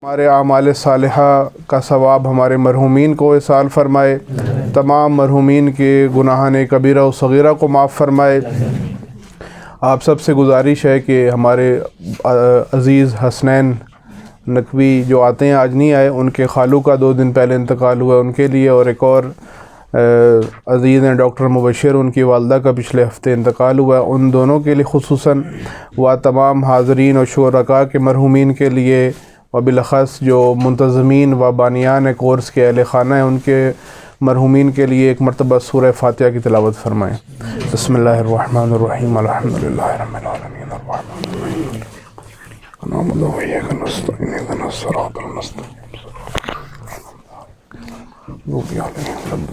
ہمارے اعمال صالحہ کا ثواب ہمارے مرحومین کو احسان فرمائے، تمام مرحومین کے گناہان کبیرہ و صغیرہ کو معاف فرمائے۔ آپ سب سے گزارش ہے کہ ہمارے عزیز حسنین نقوی جو آتے ہیں، آج نہیں آئے، ان کے خالو کا 2 دن پہلے انتقال ہوا ان کے لیے، اور ایک اور عزیز ہیں ڈاکٹر مبشر، ان کی والدہ کا پچھلے ہفتے انتقال ہوا، ان دونوں کے لیے خصوصاً و تمام حاضرین و شرکاء کے مرحومین کے لیے، و بالاخص جو منتظمین و بانیان کورس کے اہل خانہ ہیں ان کے مرحومین کے لیے ایک مرتبہ سورہ فاتحہ کی تلاوت فرمائیں۔ بسم اللہ الرحمن الرحیم، الحمدللہ رب العالمین، الرحمن الرحیم، نعبد و ایاک نستعین، اهدنا الصراط المستقیم، غضب علیہم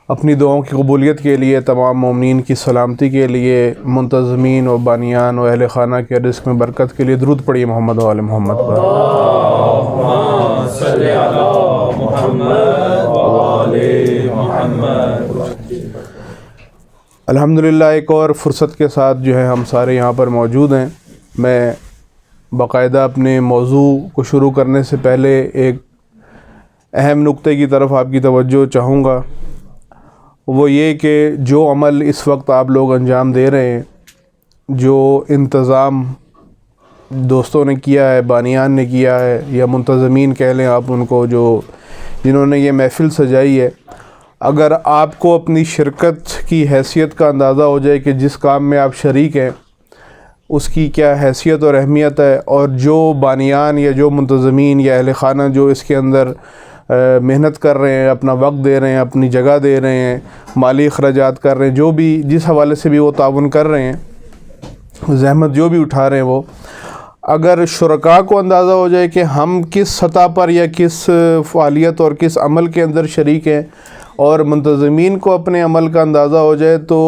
اپنی دعاؤں کی قبولیت کے لیے، تمام مومنین کی سلامتی کے لیے، منتظمین و بانیان و اہل خانہ کے رزق میں برکت کے لیے درود پڑھیے محمد و آل محمد پر۔ اللہم صلی علی محمد و آل محمد۔ الحمدللہ ایک اور فرصت کے ساتھ جو ہے ہم سارے یہاں پر موجود ہیں۔ میں باقاعدہ اپنے موضوع کو شروع کرنے سے پہلے ایک اہم نقطے کی طرف آپ کی توجہ چاہوں گا، وہ یہ کہ جو عمل اس وقت آپ لوگ انجام دے رہے ہیں، جو انتظام دوستوں نے کیا ہے، بانیان نے کیا ہے، یا منتظمین کہہ لیں آپ ان کو، جنہوں نے یہ محفل سجائی ہے، اگر آپ کو اپنی شرکت کی حیثیت کا اندازہ ہو جائے کہ جس کام میں آپ شریک ہیں اس کی کیا حیثیت اور اہمیت ہے، اور جو بانیان یا جو منتظمین یا اہل خانہ جو اس کے اندر محنت کر رہے ہیں، اپنا وقت دے رہے ہیں، اپنی جگہ دے رہے ہیں، مالی اخراجات کر رہے ہیں، جو بھی جس حوالے سے بھی وہ تعاون کر رہے ہیں، زحمت جو بھی اٹھا رہے ہیں، وہ اگر شرکاء کو اندازہ ہو جائے کہ ہم کس سطح پر یا کس فعالیت اور کس عمل کے اندر شریک ہیں، اور منتظمین کو اپنے عمل کا اندازہ ہو جائے، تو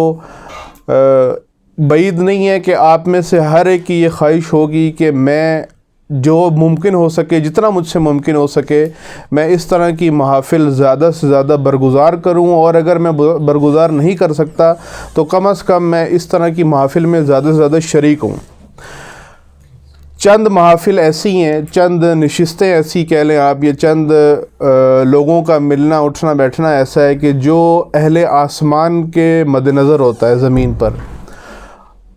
بعید نہیں ہے کہ آپ میں سے ہر ایک کی یہ خواہش ہوگی کہ میں جو ممکن ہو سکے، جتنا مجھ سے ممکن ہو سکے، میں اس طرح کی محافل زیادہ سے زیادہ برگزار کروں، اور اگر میں برگزار نہیں کر سکتا تو کم از کم میں اس طرح کی محافل میں زیادہ سے زیادہ شریک ہوں۔ چند محافل ایسی ہیں، چند نشستیں ایسی کہہ لیں آپ، یہ چند لوگوں کا ملنا اٹھنا بیٹھنا ایسا ہے کہ جو اہل آسمان کے مد نظر ہوتا ہے زمین پر۔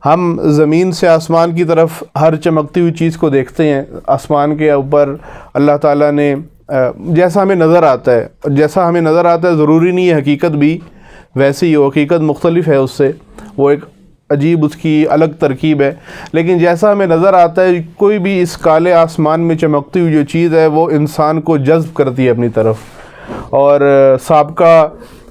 ہم زمین سے آسمان کی طرف ہر چمکتی ہوئی چیز کو دیکھتے ہیں، آسمان کے اوپر اللہ تعالیٰ نے جیسا ہمیں نظر آتا ہے، ضروری نہیں ہے حقیقت بھی ویسی ہی ہو، حقیقت مختلف ہے اس سے، وہ ایک عجیب اس کی الگ ترکیب ہے، لیکن جیسا ہمیں نظر آتا ہے، کوئی بھی اس کالے آسمان میں چمکتی ہوئی جو چیز ہے وہ انسان کو جذب کرتی ہے اپنی طرف۔ اور سابقہ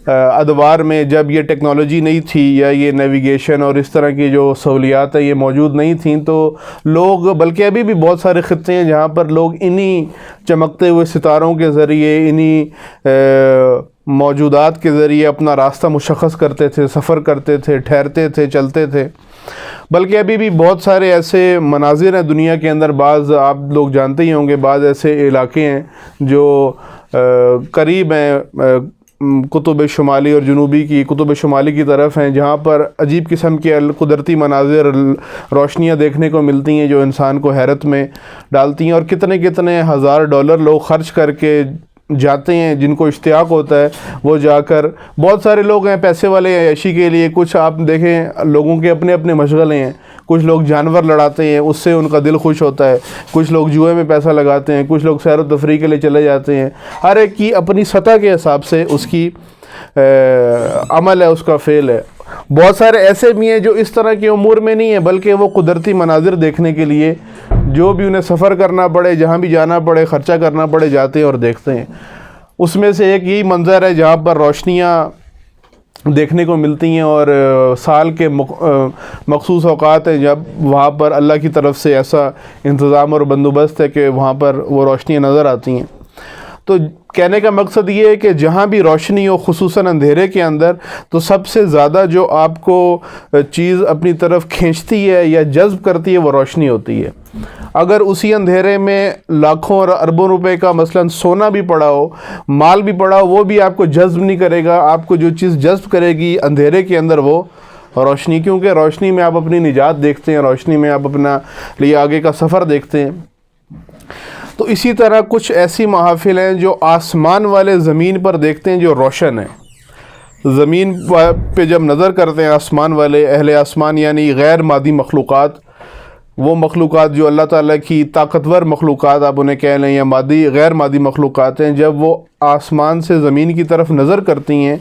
ادوار میں جب یہ ٹیکنالوجی نہیں تھی، یا یہ نیویگیشن اور اس طرح کی جو سہولیات ہیں یہ موجود نہیں تھیں، تو لوگ، بلکہ ابھی بھی بہت سارے خطے ہیں جہاں پر لوگ انہی چمکتے ہوئے ستاروں کے ذریعے، انہی موجودات کے ذریعے اپنا راستہ مشخص کرتے تھے، سفر کرتے تھے، ٹھہرتے تھے، چلتے تھے۔ بلکہ ابھی بھی بہت سارے ایسے مناظر ہیں دنیا کے اندر، بعض آپ لوگ جانتے ہی ہوں گے، بعض ایسے علاقے ہیں جو قریب ہیں قطب شمالی اور جنوبی کی، قطب شمالی کی طرف ہیں، جہاں پر عجیب قسم کے قدرتی مناظر، روشنیاں دیکھنے کو ملتی ہیں جو انسان کو حیرت میں ڈالتی ہیں، اور کتنے کتنے ہزار ڈالر لوگ خرچ کر کے جاتے ہیں، جن کو اشتیاق ہوتا ہے وہ جا کر۔ بہت سارے لوگ ہیں پیسے والے عیاشی کے لیے، کچھ آپ دیکھیں لوگوں کے اپنے اپنے مشغلے ہیں، کچھ لوگ جانور لڑاتے ہیں، اس سے ان کا دل خوش ہوتا ہے، کچھ لوگ جوئے میں پیسہ لگاتے ہیں، کچھ لوگ سیر و تفریح کے لیے چلے جاتے ہیں، ہر ایک کی اپنی سطح کے حساب سے اس کی عمل ہے، اس کا فعل ہے۔ بہت سارے ایسے بھی ہیں جو اس طرح کے امور میں نہیں ہیں، بلکہ وہ قدرتی مناظر دیکھنے کے لیے جو بھی انہیں سفر کرنا پڑے، جہاں بھی جانا پڑے، خرچہ کرنا پڑے، جاتے ہیں اور دیکھتے ہیں۔ اس میں سے ایک یہی منظر ہے جہاں پر روشنیاں دیکھنے کو ملتی ہیں، اور سال کے مخصوص اوقات ہیں جب وہاں پر اللہ کی طرف سے ایسا انتظام اور بندوبست ہے کہ وہاں پر وہ روشنیاں نظر آتی ہیں۔ تو کہنے کا مقصد یہ ہے کہ جہاں بھی روشنی ہو، خصوصاً اندھیرے کے اندر، تو سب سے زیادہ جو آپ کو چیز اپنی طرف کھینچتی ہے یا جذب کرتی ہے وہ روشنی ہوتی ہے۔ اگر اسی اندھیرے میں لاکھوں اور اربوں روپے کا مثلاً سونا بھی پڑا ہو، مال بھی پڑا ہو، وہ بھی آپ کو جذب نہیں کرے گا۔ آپ کو جو چیز جذب کرے گی اندھیرے کے اندر وہ روشنی، کیونکہ روشنی میں آپ اپنی نجات دیکھتے ہیں، روشنی میں آپ اپنا لیے آگے کا سفر دیکھتے ہیں۔ تو اسی طرح کچھ ایسی محافل ہیں جو آسمان والے زمین پر دیکھتے ہیں جو روشن ہے۔ زمین پہ جب نظر کرتے ہیں آسمان والے، اہل آسمان یعنی غیر مادی مخلوقات، وہ مخلوقات جو اللہ تعالیٰ کی طاقتور مخلوقات آپ انہیں کہہ لیں یا مادی غیر مادی مخلوقات ہیں، جب وہ آسمان سے زمین کی طرف نظر کرتی ہیں،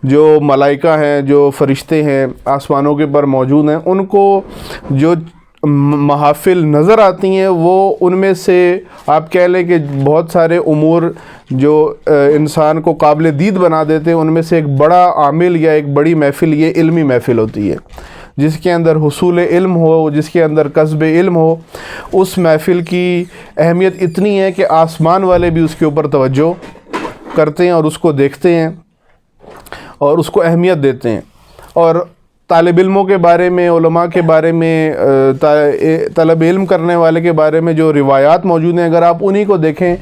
جو ملائکہ ہیں، جو فرشتے ہیں آسمانوں کے پر موجود ہیں، ان کو جو محافل نظر آتی ہیں وہ ان میں سے آپ کہہ لیں کہ بہت سارے امور جو انسان کو قابل دید بنا دیتے ہیں، ان میں سے ایک بڑا عامل یا ایک بڑی محفل یہ علمی محفل ہوتی ہے، جس کے اندر حصول علم ہو، جس کے اندر کسب علم ہو۔ اس محفل کی اہمیت اتنی ہے کہ آسمان والے بھی اس کے اوپر توجہ کرتے ہیں اور اس کو دیکھتے ہیں اور اس کو اہمیت دیتے ہیں۔ اور طالب علموں کے بارے میں، علماء کے بارے میں، طلب علم کرنے والے کے بارے میں جو روایات موجود ہیں، اگر آپ انہی کو دیکھیں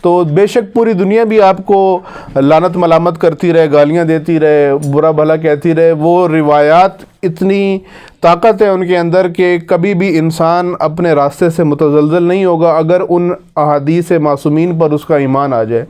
تو بے شک پوری دنیا بھی آپ کو لعنت ملامت کرتی رہے، گالیاں دیتی رہے، برا بھلا کہتی رہے، وہ روایات اتنی طاقت ہے ان کے اندر کہ کبھی بھی انسان اپنے راستے سے متزلزل نہیں ہوگا اگر ان احادیث معصومین پر اس کا ایمان آ جائے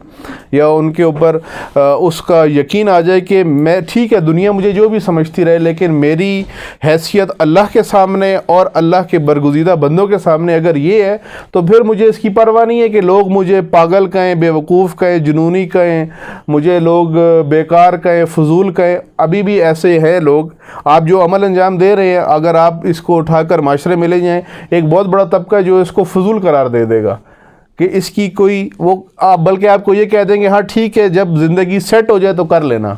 یا ان کے اوپر اس کا یقین آ جائے کہ میں ٹھیک ہے دنیا مجھے جو بھی سمجھتی رہے، لیکن میری حیثیت اللہ کے سامنے اور اللہ کے برگزیدہ بندوں کے سامنے اگر یہ ہے تو پھر مجھے اس کی پرواہ نہیں ہے کہ لوگ مجھے پاگل کہیں، بے وقوف کہیں، جنونی کہیں، مجھے لوگ بیکار کہیں، فضول کہیں۔ ابھی بھی ایسے ہیں لوگ، آپ جو عمل انجام دے رہے ہیں اگر آپ اس کو اٹھا کر معاشرے میں لے جائیں، ایک بہت بڑا طبقہ جو اس کو فضول قرار دے دے گا کہ اس کی کوئی وہ بلکہ آپ کو یہ کہہ دیں گے ہاں ٹھیک ہے جب زندگی سیٹ ہو جائے تو کر لینا،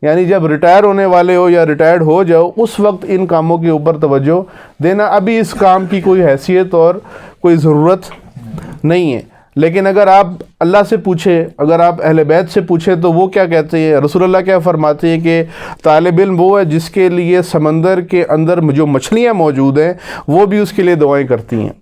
یعنی جب ریٹائر ہونے والے ہو یا ریٹائرڈ ہو جاؤ اس وقت ان کاموں کے اوپر توجہ دینا، ابھی اس کام کی کوئی حیثیت اور کوئی ضرورت نہیں ہے۔ لیکن اگر آپ اللہ سے پوچھیں، اگر آپ اہل بیت سے پوچھیں تو وہ کیا کہتے ہیں، رسول اللہ کیا فرماتے ہیں کہ طالب علم وہ ہے جس کے لیے سمندر کے اندر جو مچھلیاں موجود ہیں وہ بھی اس کے لیے دعائیں کرتی ہیں،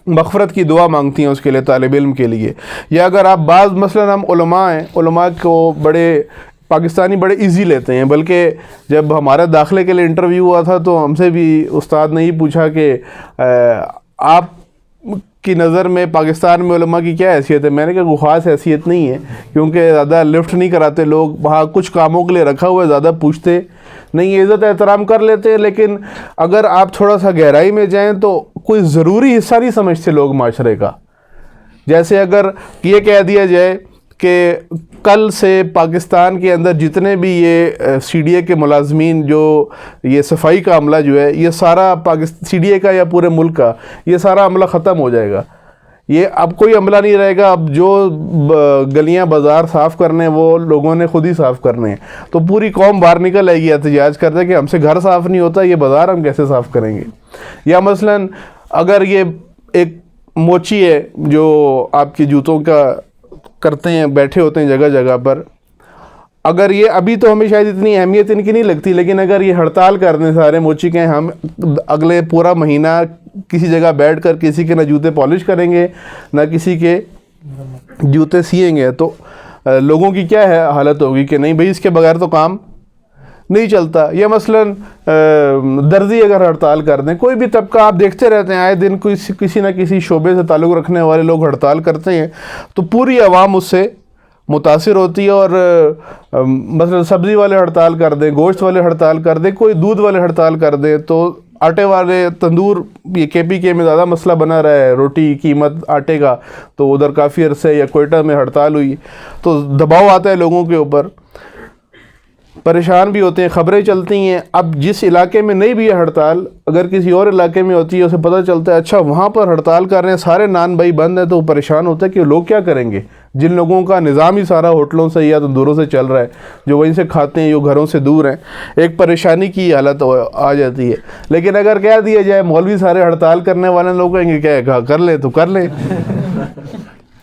مغفرت کی دعا مانگتی ہیں اس کے لیے، طالب علم کے لیے۔ یا اگر آپ بعض مثلا ہم علماء ہیں، علماء کو بڑے پاکستانی بڑے ایزی لیتے ہیں، بلکہ جب ہمارے داخلے کے لیے انٹرویو ہوا تھا تو ہم سے بھی استاد نے یہ پوچھا کہ آپ کی نظر میں پاکستان میں علماء کی کیا حیثیت ہے؟ میں نے کہا کوئی خاص حیثیت نہیں ہے، کیونکہ زیادہ لفٹ نہیں کراتے لوگ، وہاں کچھ کاموں کے لیے رکھا ہوا ہے، زیادہ پوچھتے نہیں، عزت احترام کر لیتے ہیں، لیکن اگر آپ تھوڑا سا گہرائی میں جائیں تو کوئی ضروری حصہ نہیں سمجھتے لوگ معاشرے کا۔ جیسے اگر یہ کہہ دیا جائے کہ کل سے پاکستان کے اندر جتنے بھی یہ سی ڈی اے کے ملازمین جو یہ صفائی کا عملہ جو ہے یہ سارا سی ڈی اے کا یا پورے ملک کا یہ سارا عملہ ختم ہو جائے گا، یہ اب کوئی عملہ نہیں رہے گا، اب جو گلیاں بازار صاف کرنے وہ لوگوں نے خود ہی صاف کرنے ہیں، تو پوری قوم باہر نکل آئے گی احتجاج کرتے کہ ہم سے گھر صاف نہیں ہوتا، یہ بازار ہم کیسے صاف کریں گے۔ یا مثلا اگر یہ ایک موچی ہے جو آپ کی جوتوں کا کرتے ہیں، بیٹھے ہوتے ہیں جگہ جگہ پر، اگر یہ ابھی تو ہمیں شاید اتنی اہمیت ان کی نہیں لگتی، لیکن اگر یہ ہڑتال کر دیں سارے موچی کے، ہم اگلے پورا مہینہ کسی جگہ بیٹھ کر کسی کے نہ جوتے پالش کریں گے نہ کسی کے جوتے سیئیں گے، تو لوگوں کی کیا ہے حالت ہوگی کہ نہیں بھئی اس کے بغیر تو کام نہیں چلتا۔ یا مثلا درزی اگر ہڑتال کر دیں، کوئی بھی طبقہ آپ دیکھتے رہتے ہیں آئے دن کسی نہ کسی شعبے سے تعلق رکھنے والے لوگ ہڑتال کرتے ہیں تو پوری عوام اس سے متاثر ہوتی ہے۔ اور مثلا سبزی والے ہڑتال کر دیں، گوشت والے ہڑتال کر دیں، کوئی دودھ والے ہڑتال کر دیں، تو آٹے والے تندور، یہ کے پی کے میں زیادہ مسئلہ بنا رہا ہے روٹی قیمت آٹے کا، تو ادھر کافی عرصے یا کوئٹہ میں ہڑتال ہوئی تو دباؤ آتا ہے لوگوں کے اوپر، پریشان بھی ہوتے ہیں، خبریں چلتی ہیں۔ اب جس علاقے میں نہیں بھی ہے ہڑتال، اگر کسی اور علاقے میں ہوتی ہے اسے پتہ چلتا ہے اچھا وہاں پر ہڑتال کر رہے ہیں، سارے نان بھائی بند ہیں، تو وہ پریشان ہوتا ہے کہ لوگ کیا کریں گے، جن لوگوں کا نظام ہی سارا ہوٹلوں سے یا تندوروں سے چل رہا ہے، جو وہیں سے کھاتے ہیں، جو گھروں سے دور ہیں، ایک پریشانی کی حالت آ جاتی ہے۔ لیکن اگر کہہ دیا جائے مولوی سارے ہڑتال کرنے والے لوگ کہیں گے کیا کر لیں تو کر لیں،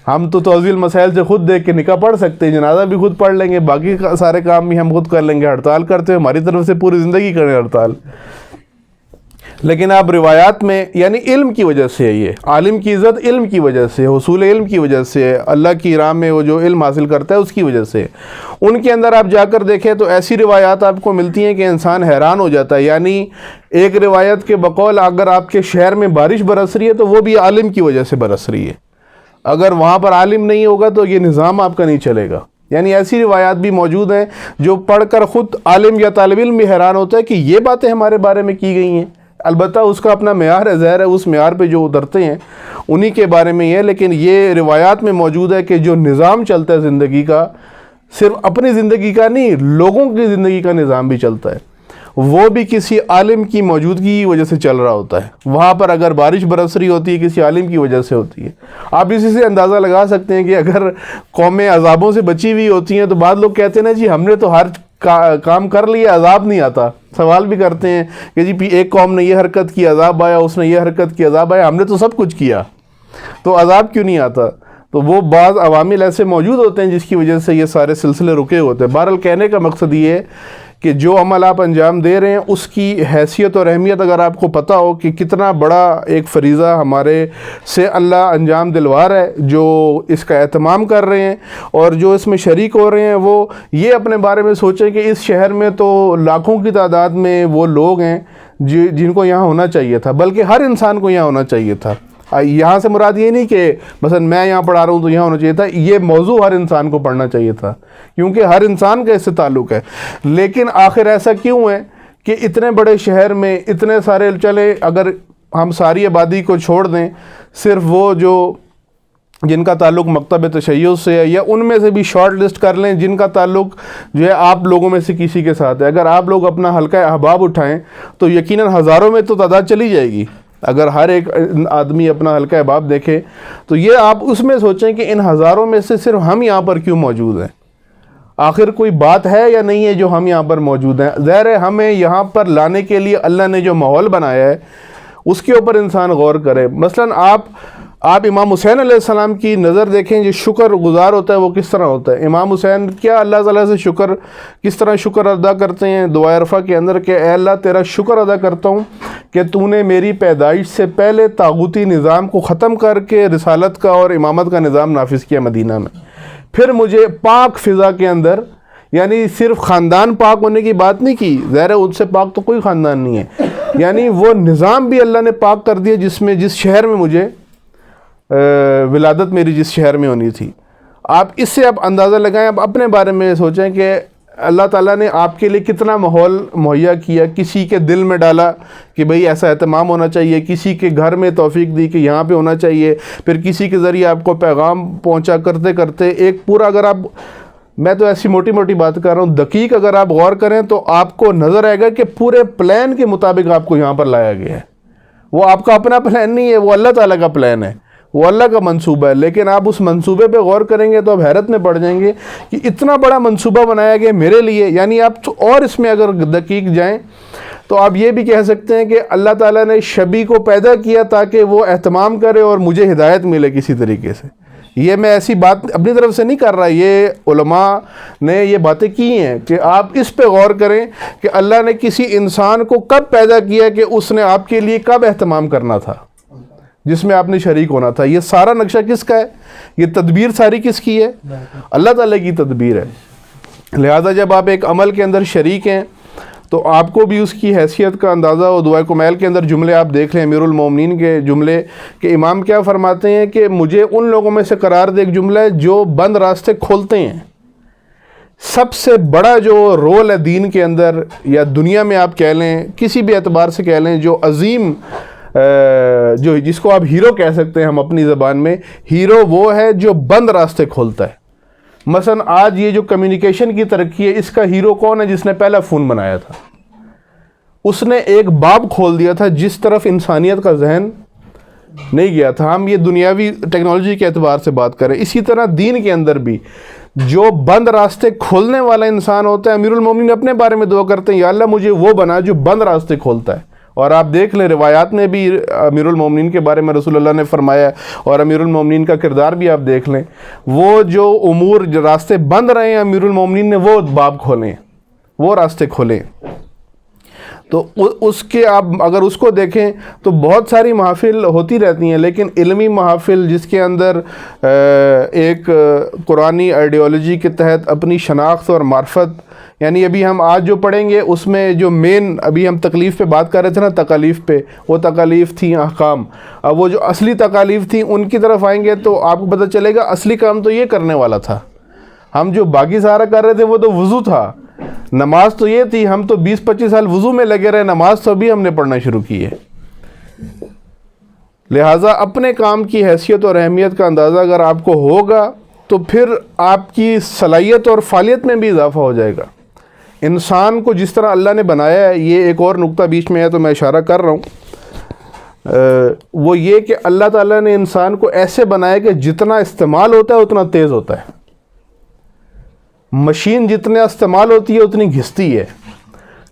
ہم تو توضیح المسائل سے خود دیکھ کے نکاح پڑھ سکتے ہیں، جنازہ بھی خود پڑھ لیں گے، باقی سارے کام بھی ہم خود کر لیں گے، ہڑتال کرتے ہوئے ہماری طرف سے پوری زندگی کریں ہڑتال۔ لیکن آپ روایات میں یعنی علم کی وجہ سے ہے، یہ عالم کی عزت علم کی وجہ سے، حصول علم کی وجہ سے، اللہ کی راہ میں وہ جو علم حاصل کرتا ہے اس کی وجہ سے، ان کے اندر آپ جا کر دیکھیں تو ایسی روایات آپ کو ملتی ہیں کہ انسان حیران ہو جاتا ہے۔ یعنی ایک روایت کے بقول اگر آپ کے شہر میں بارش برس رہی ہے تو وہ بھی عالم کی وجہ سے برس رہی ہے، اگر وہاں پر عالم نہیں ہوگا تو یہ نظام آپ کا نہیں چلے گا۔ یعنی ایسی روایات بھی موجود ہیں جو پڑھ کر خود عالم یا طالب علم بھی حیران ہوتا ہے کہ یہ باتیں ہمارے بارے میں کی گئی ہیں۔ البتہ اس کا اپنا معیار ہے، ظاہر ہے اس معیار پہ جو اترتے ہیں انہی کے بارے میں یہ ہے، لیکن یہ روایات میں موجود ہے کہ جو نظام چلتا ہے زندگی کا، صرف اپنی زندگی کا نہیں، لوگوں کی زندگی کا نظام بھی چلتا ہے، وہ بھی کسی عالم کی موجودگی کی وجہ سے چل رہا ہوتا ہے۔ وہاں پر اگر بارش برس رہی ہوتی ہے کسی عالم کی وجہ سے ہوتی ہے۔ آپ اسی سے اندازہ لگا سکتے ہیں کہ اگر قومیں عذابوں سے بچی ہوئی ہوتی ہیں تو بعض لوگ کہتے ہیں نا جی ہم نے تو ہر کام کر لیا، عذاب نہیں آتا۔ سوال بھی کرتے ہیں کہ جی ایک قوم نے یہ حرکت کی عذاب آیا، اس نے یہ حرکت کی عذاب آیا، ہم نے تو سب کچھ کیا تو عذاب کیوں نہیں آتا؟ تو وہ بعض عوامل ایسے موجود ہوتے ہیں جس کی وجہ سے یہ سارے سلسلے رکے ہوتے ہیں۔ بہرحال کہنے کا مقصد یہ ہے کہ جو عمل آپ انجام دے رہے ہیں اس کی حیثیت اور اہمیت اگر آپ کو پتہ ہو کہ کتنا بڑا ایک فریضہ ہمارے سے اللہ انجام دلوا رہا ہے، جو اس کا اہتمام کر رہے ہیں اور جو اس میں شریک ہو رہے ہیں، وہ یہ اپنے بارے میں سوچیں کہ اس شہر میں تو لاکھوں کی تعداد میں وہ لوگ ہیں جن کو یہاں ہونا چاہیے تھا، بلکہ ہر انسان کو یہاں ہونا چاہیے تھا۔ یہاں سے مراد یہ نہیں کہ مثلا میں یہاں پڑھا رہا ہوں تو یہاں ہونا چاہیے تھا، یہ موضوع ہر انسان کو پڑھنا چاہیے تھا کیونکہ ہر انسان کا اس سے تعلق ہے۔ لیکن آخر ایسا کیوں ہے کہ اتنے بڑے شہر میں اتنے سارے، چلے اگر ہم ساری آبادی کو چھوڑ دیں، صرف وہ جو جن کا تعلق مکتب تشیع سے ہے یا ان میں سے بھی شارٹ لسٹ کر لیں جن کا تعلق جو ہے آپ لوگوں میں سے کسی کے ساتھ ہے، اگر آپ لوگ اپنا حلقہ احباب اٹھائیں تو یقیناً ہزاروں میں تو تعداد چلی جائے گی۔ اگر ہر ایک آدمی اپنا حلقہ احباب دیکھے تو یہ آپ اس میں سوچیں کہ ان ہزاروں میں سے صرف ہم یہاں پر کیوں موجود ہیں؟ آخر کوئی بات ہے یا نہیں ہے جو ہم یہاں پر موجود ہیں؟ ظاہر ہے ہمیں یہاں پر لانے کے لیے اللہ نے جو ماحول بنایا ہے اس کے اوپر انسان غور کرے۔ مثلا آپ امام حسین علیہ السلام کی نظر دیکھیں، جو شکر گزار ہوتا ہے وہ کس طرح ہوتا ہے۔ امام حسین کیا اللہ تعالیٰ سے کس طرح شکر ادا کرتے ہیں دعا عرفہ کے اندر کہ اے اللہ تیرا شکر ادا کرتا ہوں کہ تو نے میری پیدائش سے پہلے طاغوتی نظام کو ختم کر کے رسالت کا اور امامت کا نظام نافذ کیا مدینہ میں، پھر مجھے پاک فضا کے اندر، یعنی صرف خاندان پاک ہونے کی بات نہیں کی، ظاہر ہے ان سے پاک تو کوئی خاندان نہیں ہے، یعنی وہ نظام بھی اللہ نے پاک کر دیا جس شہر میں مجھے ولادت میری جس شہر میں ہونی تھی۔ آپ اس سے آپ اندازہ لگائیں، آپ اپنے بارے میں سوچیں کہ اللہ تعالیٰ نے آپ کے لیے کتنا ماحول مہیا کیا، کسی کے دل میں ڈالا کہ بھئی ایسا اہتمام ہونا چاہیے، کسی کے گھر میں توفیق دی کہ یہاں پہ ہونا چاہیے، پھر کسی کے ذریعے آپ کو پیغام پہنچا کرتے کرتے ایک پورا، اگر آپ، میں تو ایسی موٹی موٹی بات کر رہا ہوں، دقیق اگر آپ غور کریں تو آپ کو نظر آئے گا کہ پورے پلان کے مطابق آپ کو یہاں پر لایا گیا ہے۔ وہ آپ کا اپنا پلان نہیں ہے، وہ اللہ تعالیٰ کا پلان ہے، وہ اللہ کا منصوبہ ہے، لیکن آپ اس منصوبے پہ غور کریں گے تو آپ حیرت میں پڑ جائیں گے کہ اتنا بڑا منصوبہ بنایا گیا میرے لیے۔ یعنی آپ اور اس میں اگر دقیق جائیں تو آپ یہ بھی کہہ سکتے ہیں کہ اللہ تعالیٰ نے شبی کو پیدا کیا تاکہ وہ اہتمام کرے اور مجھے ہدایت ملے کسی طریقے سے۔ یہ میں ایسی بات اپنی طرف سے نہیں کر رہا، یہ علماء نے یہ باتیں کی ہیں کہ آپ اس پہ غور کریں کہ اللہ نے کسی انسان کو کب پیدا کیا کہ اس نے آپ کے لیے کب اہتمام کرنا تھا، جس میں آپ نے شریک ہونا تھا۔ یہ سارا نقشہ کس کا ہے؟ یہ تدبیر ساری کس کی ہے؟ اللہ تعالیٰ کی تدبیر ہے۔ لہذا جب آپ ایک عمل کے اندر شریک ہیں تو آپ کو بھی اس کی حیثیت کا اندازہ ہو۔ دعائے کمیل کے اندر جملے آپ دیکھ لیں، امیر المومنین کے جملے کہ امام کیا فرماتے ہیں کہ مجھے ان لوگوں میں سے قرار دے، ایک جملہ ہے، جو بند راستے کھولتے ہیں۔ سب سے بڑا جو رول ہے دین کے اندر یا دنیا میں آپ کہہ لیں، کسی بھی اعتبار سے کہہ لیں، جو عظیم جو جس کو آپ ہیرو کہہ سکتے ہیں ہم اپنی زبان میں، ہیرو وہ ہے جو بند راستے کھولتا ہے۔ مثلا آج یہ جو کمیونیکیشن کی ترقی ہے، اس کا ہیرو کون ہے؟ جس نے پہلا فون بنایا تھا، اس نے ایک باب کھول دیا تھا جس طرف انسانیت کا ذہن نہیں گیا تھا۔ ہم یہ دنیاوی ٹیکنالوجی کے اعتبار سے بات کریں، اسی طرح دین کے اندر بھی جو بند راستے کھولنے والا انسان ہوتا ہے، امیر المومنین اپنے بارے میں دعا کرتے ہیں یا اللہ مجھے وہ بنا جو بند راستے کھولتا ہے۔ اور آپ دیکھ لیں روایات میں بھی امیر المومنین کے بارے میں رسول اللہ نے فرمایا، اور امیر المومنین کا کردار بھی آپ دیکھ لیں، وہ جو امور جو راستے بند رہے ہیں، امیر المومنین نے وہ باب کھولے، وہ راستے کھولے۔ تو اس کے آپ اگر اس کو دیکھیں تو بہت ساری محافل ہوتی رہتی ہیں، لیکن علمی محافل جس کے اندر ایک قرآنی آئیڈیالوجی کے تحت اپنی شناخت اور معرفت، یعنی ابھی ہم آج جو پڑھیں گے اس میں جو مین، ابھی ہم تکلیف پہ بات کر رہے تھے نا، تکالیف پہ، وہ تکالیف تھیں احکام. اب وہ جو اصلی تکالیف تھیں ان کی طرف آئیں گے تو آپ کو پتہ چلے گا اصلی کام تو یہ کرنے والا تھا. ہم جو باقی سارا کر رہے تھے وہ تو وضو تھا، نماز تو یہ تھی. ہم تو 20-25 سال وضو میں لگے رہے، نماز تو ابھی ہم نے پڑھنا شروع کی ہے. لہٰذا اپنے کام کی حیثیت اور اہمیت کا اندازہ اگر آپ کو ہوگا تو پھر آپ کی صلاحیت اور فعالیت میں بھی اضافہ ہو جائے گا. انسان کو جس طرح اللہ نے بنایا ہے، یہ ایک اور نقطہ بیچ میں ہے تو میں اشارہ کر رہا ہوں، وہ یہ کہ اللہ تعالیٰ نے انسان کو ایسے بنایا کہ جتنا استعمال ہوتا ہے اتنا تیز ہوتا ہے. مشین جتنا استعمال ہوتی ہے اتنی گھستی ہے،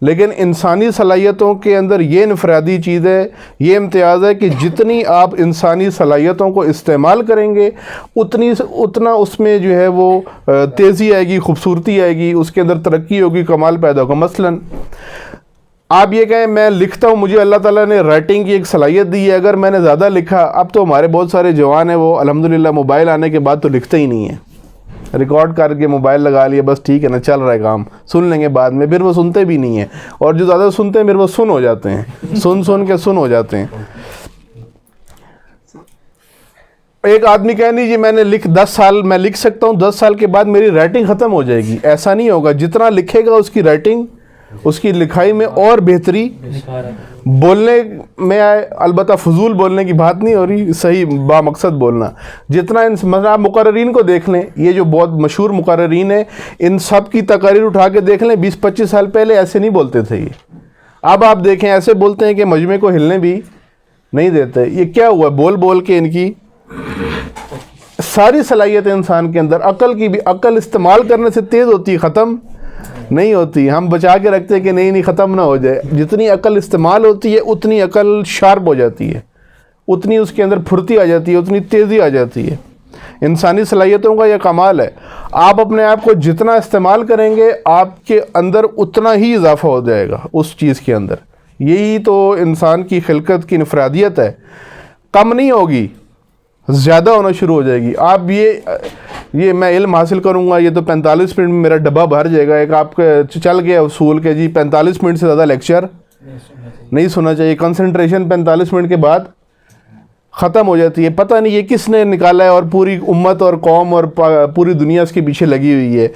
لیکن انسانی صلاحیتوں کے اندر یہ انفرادی چیز ہے، یہ امتیاز ہے کہ جتنی آپ انسانی صلاحیتوں کو استعمال کریں گے اتنا اس میں جو ہے وہ تیزی آئے گی، خوبصورتی آئے گی، اس کے اندر ترقی ہوگی، کمال پیدا ہوگا. مثلاً آپ یہ کہیں میں لکھتا ہوں، مجھے اللہ تعالیٰ نے رائٹنگ کی ایک صلاحیت دی ہے، اگر میں نے زیادہ لکھا، اب تو ہمارے بہت سارے جوان ہیں وہ الحمدللہ موبائل آنے کے بعد تو لکھتے ہی نہیں ہیں، ریکارڈ کر کے موبائل لگا لیا، بس ٹھیک ہے نا، چل رہا ہے کام، سن لیں گے بعد میں. پھر وہ سنتے بھی نہیں ہیں، اور جو زیادہ سنتے ہیں پھر وہ سن ہو جاتے ہیں، سن کے سن ہو جاتے ہیں. ایک آدمی کہہ نہیں جی میں نے 10 سال میں لکھ سکتا ہوں، 10 سال کے بعد میری رائٹنگ ختم ہو جائے گی. ایسا نہیں ہوگا. جتنا لکھے گا اس کی رائٹنگ، اس کی لکھائی میں اور بہتری. بولنے میں آئے، البتہ فضول بولنے کی بات نہیں ہو رہی، صحیح با مقصد بولنا. جتنا مثلا آپ مقررین کو دیکھ لیں، یہ جو بہت مشہور مقررین ہیں، ان سب کی تقاریر اٹھا کے دیکھ لیں، 20-25 سال پہلے ایسے نہیں بولتے تھے یہ. اب آپ دیکھیں ایسے بولتے ہیں کہ مجمع کو ہلنے بھی نہیں دیتے. یہ کیا ہوا؟ بول کے ان کی ساری صلاحیت انسان کے اندر، عقل کی بھی، عقل استعمال کرنے سے تیز ہوتی ہے، ختم نہیں ہوتی. ہم بچا کے رکھتے ہیں کہ نہیں ختم نہ ہو جائے. جتنی عقل استعمال ہوتی ہے اتنی عقل شارپ ہو جاتی ہے، اتنی اس کے اندر پھرتی آ جاتی ہے، اتنی تیزی آ جاتی ہے. انسانی صلاحیتوں کا یہ کمال ہے. آپ اپنے آپ کو جتنا استعمال کریں گے آپ کے اندر اتنا ہی اضافہ ہو جائے گا اس چیز کے اندر. یہی تو انسان کی خلقت کی انفرادیت ہے. کم نہیں ہوگی، زیادہ ہونا شروع ہو جائے گی. آپ یہ میں علم حاصل کروں گا، یہ تو 45 منٹ میں میرا ڈبہ بھر جائے گا. ایک آپ کے چل گیا اصول کہ جی 45 منٹ سے زیادہ لیکچر نہیں سننا چاہیے. کنسنٹریشن 45 منٹ کے بعد ختم ہو جاتی ہے. پتہ نہیں یہ کس نے نکالا ہے، اور پوری امت اور قوم اور پوری دنیا اس کے پیچھے لگی ہوئی ہے.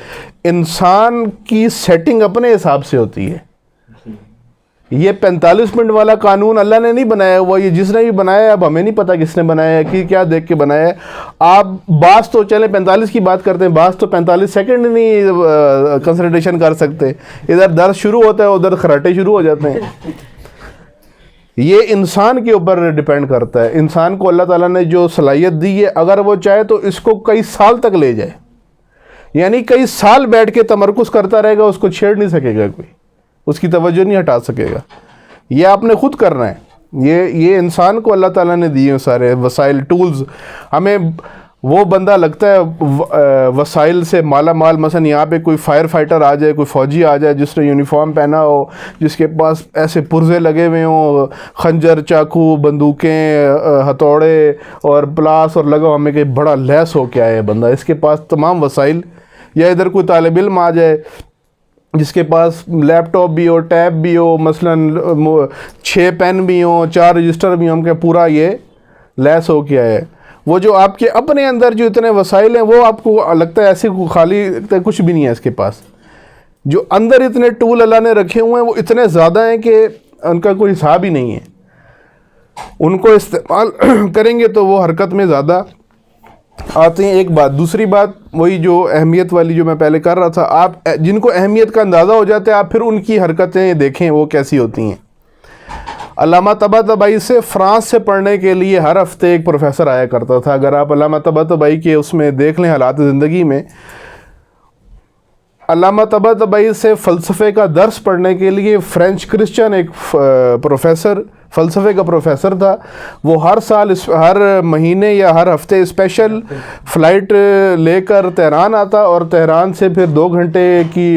انسان کی سیٹنگ اپنے حساب سے ہوتی ہے. یہ 45 منٹ والا قانون اللہ نے نہیں بنایا ہوا، یہ جس نے بھی بنایا ہے، اب ہمیں نہیں پتہ کس نے بنایا ہے، کہ کیا دیکھ کے بنایا ہے. آپ بعض تو چلیں 45 کی بات کرتے ہیں، بعض تو 45 سیکنڈ نہیں کنسنٹریشن کر سکتے. ادھر درد شروع ہوتا ہے، ادھر خراٹے شروع ہو جاتے ہیں. یہ انسان کے اوپر ڈیپینڈ کرتا ہے. انسان کو اللہ تعالیٰ نے جو صلاحیت دی ہے، اگر وہ چاہے تو اس کو کئی سال تک لے جائے، یعنی کئی سال بیٹھ کے تمرکز کرتا رہے گا، اس کو چھیڑ نہیں سکے گا کوئی، اس کی توجہ نہیں ہٹا سکے گا. یہ آپ نے خود کرنا ہے. یہ انسان کو اللہ تعالیٰ نے دیے سارے وسائل، ٹولز. ہمیں وہ بندہ لگتا ہے وسائل سے مالا مال. مثلا یہاں پہ کوئی فائر فائٹر آ جائے، کوئی فوجی آ جائے جس نے یونیفارم پہنا ہو، جس کے پاس ایسے پرزے لگے ہوئے ہوں، خنجر، چاقو، بندوقیں، ہتھوڑے اور پلاس اور لگا، ہمیں کہ بڑا لیس ہو کے آیا بندہ، اس کے پاس تمام وسائل. یا ادھر کوئی طالب علم آ جائے جس کے پاس لیپ ٹاپ بھی ہو، ٹیب بھی ہو، مثلا 6 پین بھی ہوں، 4 رجسٹر بھی ہوں، کہ پورا یہ لیس ہو کے آیا ہے. وہ جو آپ کے اپنے اندر جو اتنے وسائل ہیں، وہ آپ کو لگتا ہے ایسے خالی کچھ بھی نہیں ہے اس کے پاس. جو اندر اتنے ٹول اللہ نے رکھے ہوئے ہیں وہ اتنے زیادہ ہیں کہ ان کا کوئی حساب ہی نہیں ہے. ان کو استعمال کریں گے تو وہ حرکت میں زیادہ آتے ہیں. ایک بات. دوسری بات وہی جو اہمیت والی جو میں پہلے کر رہا تھا، آپ جن کو اہمیت کا اندازہ ہو جاتا ہے، آپ پھر ان کی حرکتیں دیکھیں وہ کیسی ہوتی ہیں. علامہ طباطبائی سے فرانس سے پڑھنے کے لیے ہر ہفتے ایک پروفیسر آیا کرتا تھا. اگر آپ علامہ طباطبائی کے اس میں دیکھ لیں حالات زندگی میں، علامہ طباطبائی سے فلسفے کا درس پڑھنے کے لیے فرینچ کرسچن ایک پروفیسر، فلسفے کا پروفیسر تھا. وہ ہر سال ہر مہینے یا ہر ہفتے اسپیشل فلائٹ لے کر تہران آتا، اور تہران سے پھر 2 گھنٹے کی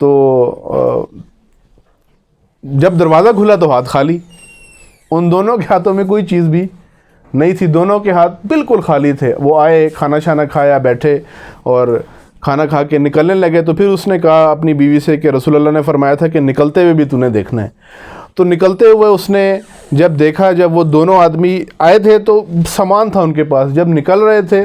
تو جب دروازہ کھلا تو ہاتھ خالی، ان دونوں کے ہاتھوں میں کوئی چیز بھی نہیں تھی، دونوں کے ہاتھ بالکل خالی تھے۔ وہ آئے، کھانا شانا کھایا، بیٹھے اور کھانا کھا کے نکلنے لگے، تو پھر اس نے کہا اپنی بیوی سے کہ رسول اللہ نے فرمایا تھا کہ نکلتے ہوئے بھی تو نے دیکھنا ہے۔ تو نکلتے ہوئے اس نے جب دیکھا، جب وہ دونوں آدمی آئے تھے تو سامان تھا ان کے پاس، جب نکل رہے تھے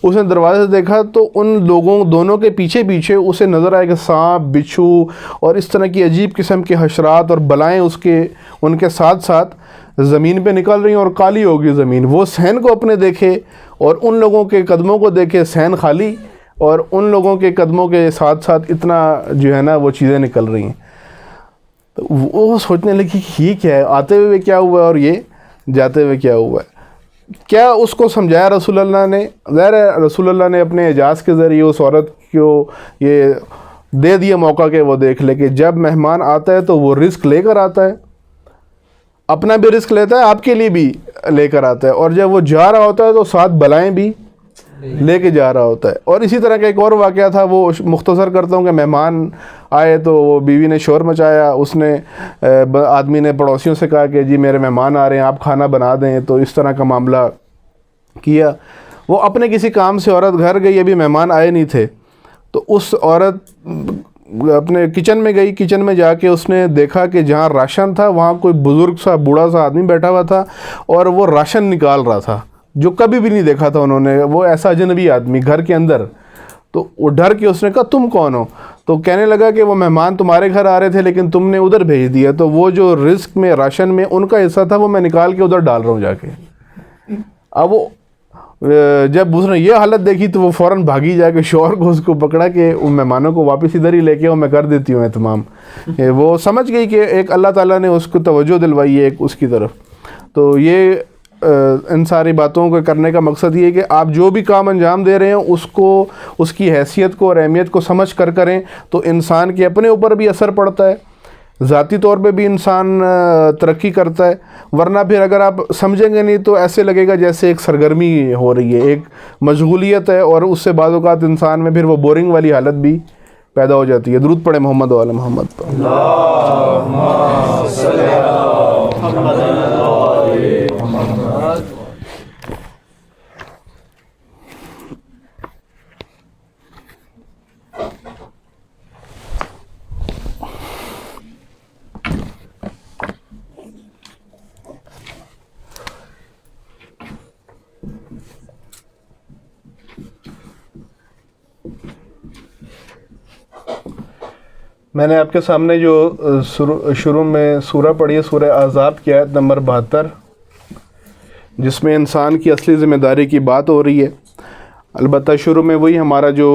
اس نے دروازے سے دیکھا تو ان لوگوں دونوں کے پیچھے پیچھے اسے نظر آئے کہ سانپ، بچھو اور اس طرح کی عجیب قسم کے حشرات اور بلائیں ان کے ساتھ ساتھ زمین پہ نکل رہی ہیں اور کالی ہوگی زمین۔ وہ صحن کو اپنے دیکھے اور ان لوگوں کے قدموں کو دیکھے، صحن خالی اور ان لوگوں کے قدموں کے ساتھ ساتھ اتنا جو ہے نا وہ چیزیں نکل رہی ہیں۔ تو وہ سوچنے لگی کہ یہ کیا ہے، آتے ہوئے کیا ہوا ہے اور یہ جاتے ہوئے کیا ہوا ہے۔ کیا اس کو سمجھایا رسول اللہ نے؟ ظاہر ہے رسول اللہ نے اپنے اعجاز کے ذریعے اس عورت کو یہ دے دیا موقع کہ وہ دیکھ لے کہ جب مہمان آتا ہے تو وہ رزق لے کر آتا ہے، اپنا بھی رزق لیتا ہے، آپ کے لیے بھی لے کر آتا ہے، اور جب وہ جا رہا ہوتا ہے تو ساتھ بلائیں بھی لے کے جا رہا ہوتا ہے۔ اور اسی طرح کا ایک اور واقعہ تھا، وہ مختصر کرتا ہوں کہ مہمان آئے تو وہ بیوی نے شور مچایا، اس نے آدمی نے پڑوسیوں سے کہا کہ جی میرے مہمان آ رہے ہیں، آپ کھانا بنا دیں، تو اس طرح کا معاملہ کیا۔ وہ اپنے کسی کام سے عورت گھر گئی، ابھی مہمان آئے نہیں تھے، تو اس عورت اپنے کچن میں گئی، کچن میں جا کے اس نے دیکھا کہ جہاں راشن تھا وہاں کوئی بزرگ سا بوڑھا سا آدمی بیٹھا ہوا تھا اور وہ راشن نکال رہا تھا، جو کبھی بھی نہیں دیکھا تھا انہوں نے، وہ ایسا اجنبی آدمی گھر کے اندر۔ تو وہ ڈر کے اس نے کہا تم کون ہو؟ تو کہنے لگا کہ وہ مہمان تمہارے گھر آ رہے تھے لیکن تم نے ادھر بھیج دیا، تو وہ جو رزق میں راشن میں ان کا حصہ تھا وہ میں نکال کے ادھر ڈال رہا ہوں جا کے۔ اب وہ جب اس نے یہ حالت دیکھی تو وہ فوراً بھاگی جا کے شوہر کو اس کو پکڑا کہ ان مہمانوں کو واپس ادھر ہی لے کے میں کر دیتی ہوں اہتمام۔ وہ سمجھ گئی کہ ایک اللہ تعالیٰ نے اس کو توجہ دلوائی ہے ایک اس کی طرف۔ تو یہ ان ساری باتوں کو کرنے کا مقصد یہ ہے کہ آپ جو بھی کام انجام دے رہے ہیں اس کو، اس کی حیثیت کو اور اہمیت کو سمجھ کر کریں، تو انسان کے اپنے اوپر بھی اثر پڑتا ہے، ذاتی طور پہ بھی انسان ترقی کرتا ہے۔ ورنہ پھر اگر آپ سمجھیں گے نہیں تو ایسے لگے گا جیسے ایک سرگرمی ہو رہی ہے، ایک مشغولیت ہے، اور اس سے بعض اوقات انسان میں پھر وہ بورنگ والی حالت بھی پیدا ہو جاتی ہے۔ درود پڑھے محمد و آل محمد پر۔ اللہم صلی علی محمد و آل محمد۔ میں نے آپ کے سامنے جو شروع میں سورہ پڑھی ہے، سورہ احزاب کی آیت نمبر 72، جس میں انسان کی اصلی ذمہ داری کی بات ہو رہی ہے۔ البتہ شروع میں وہی ہمارا جو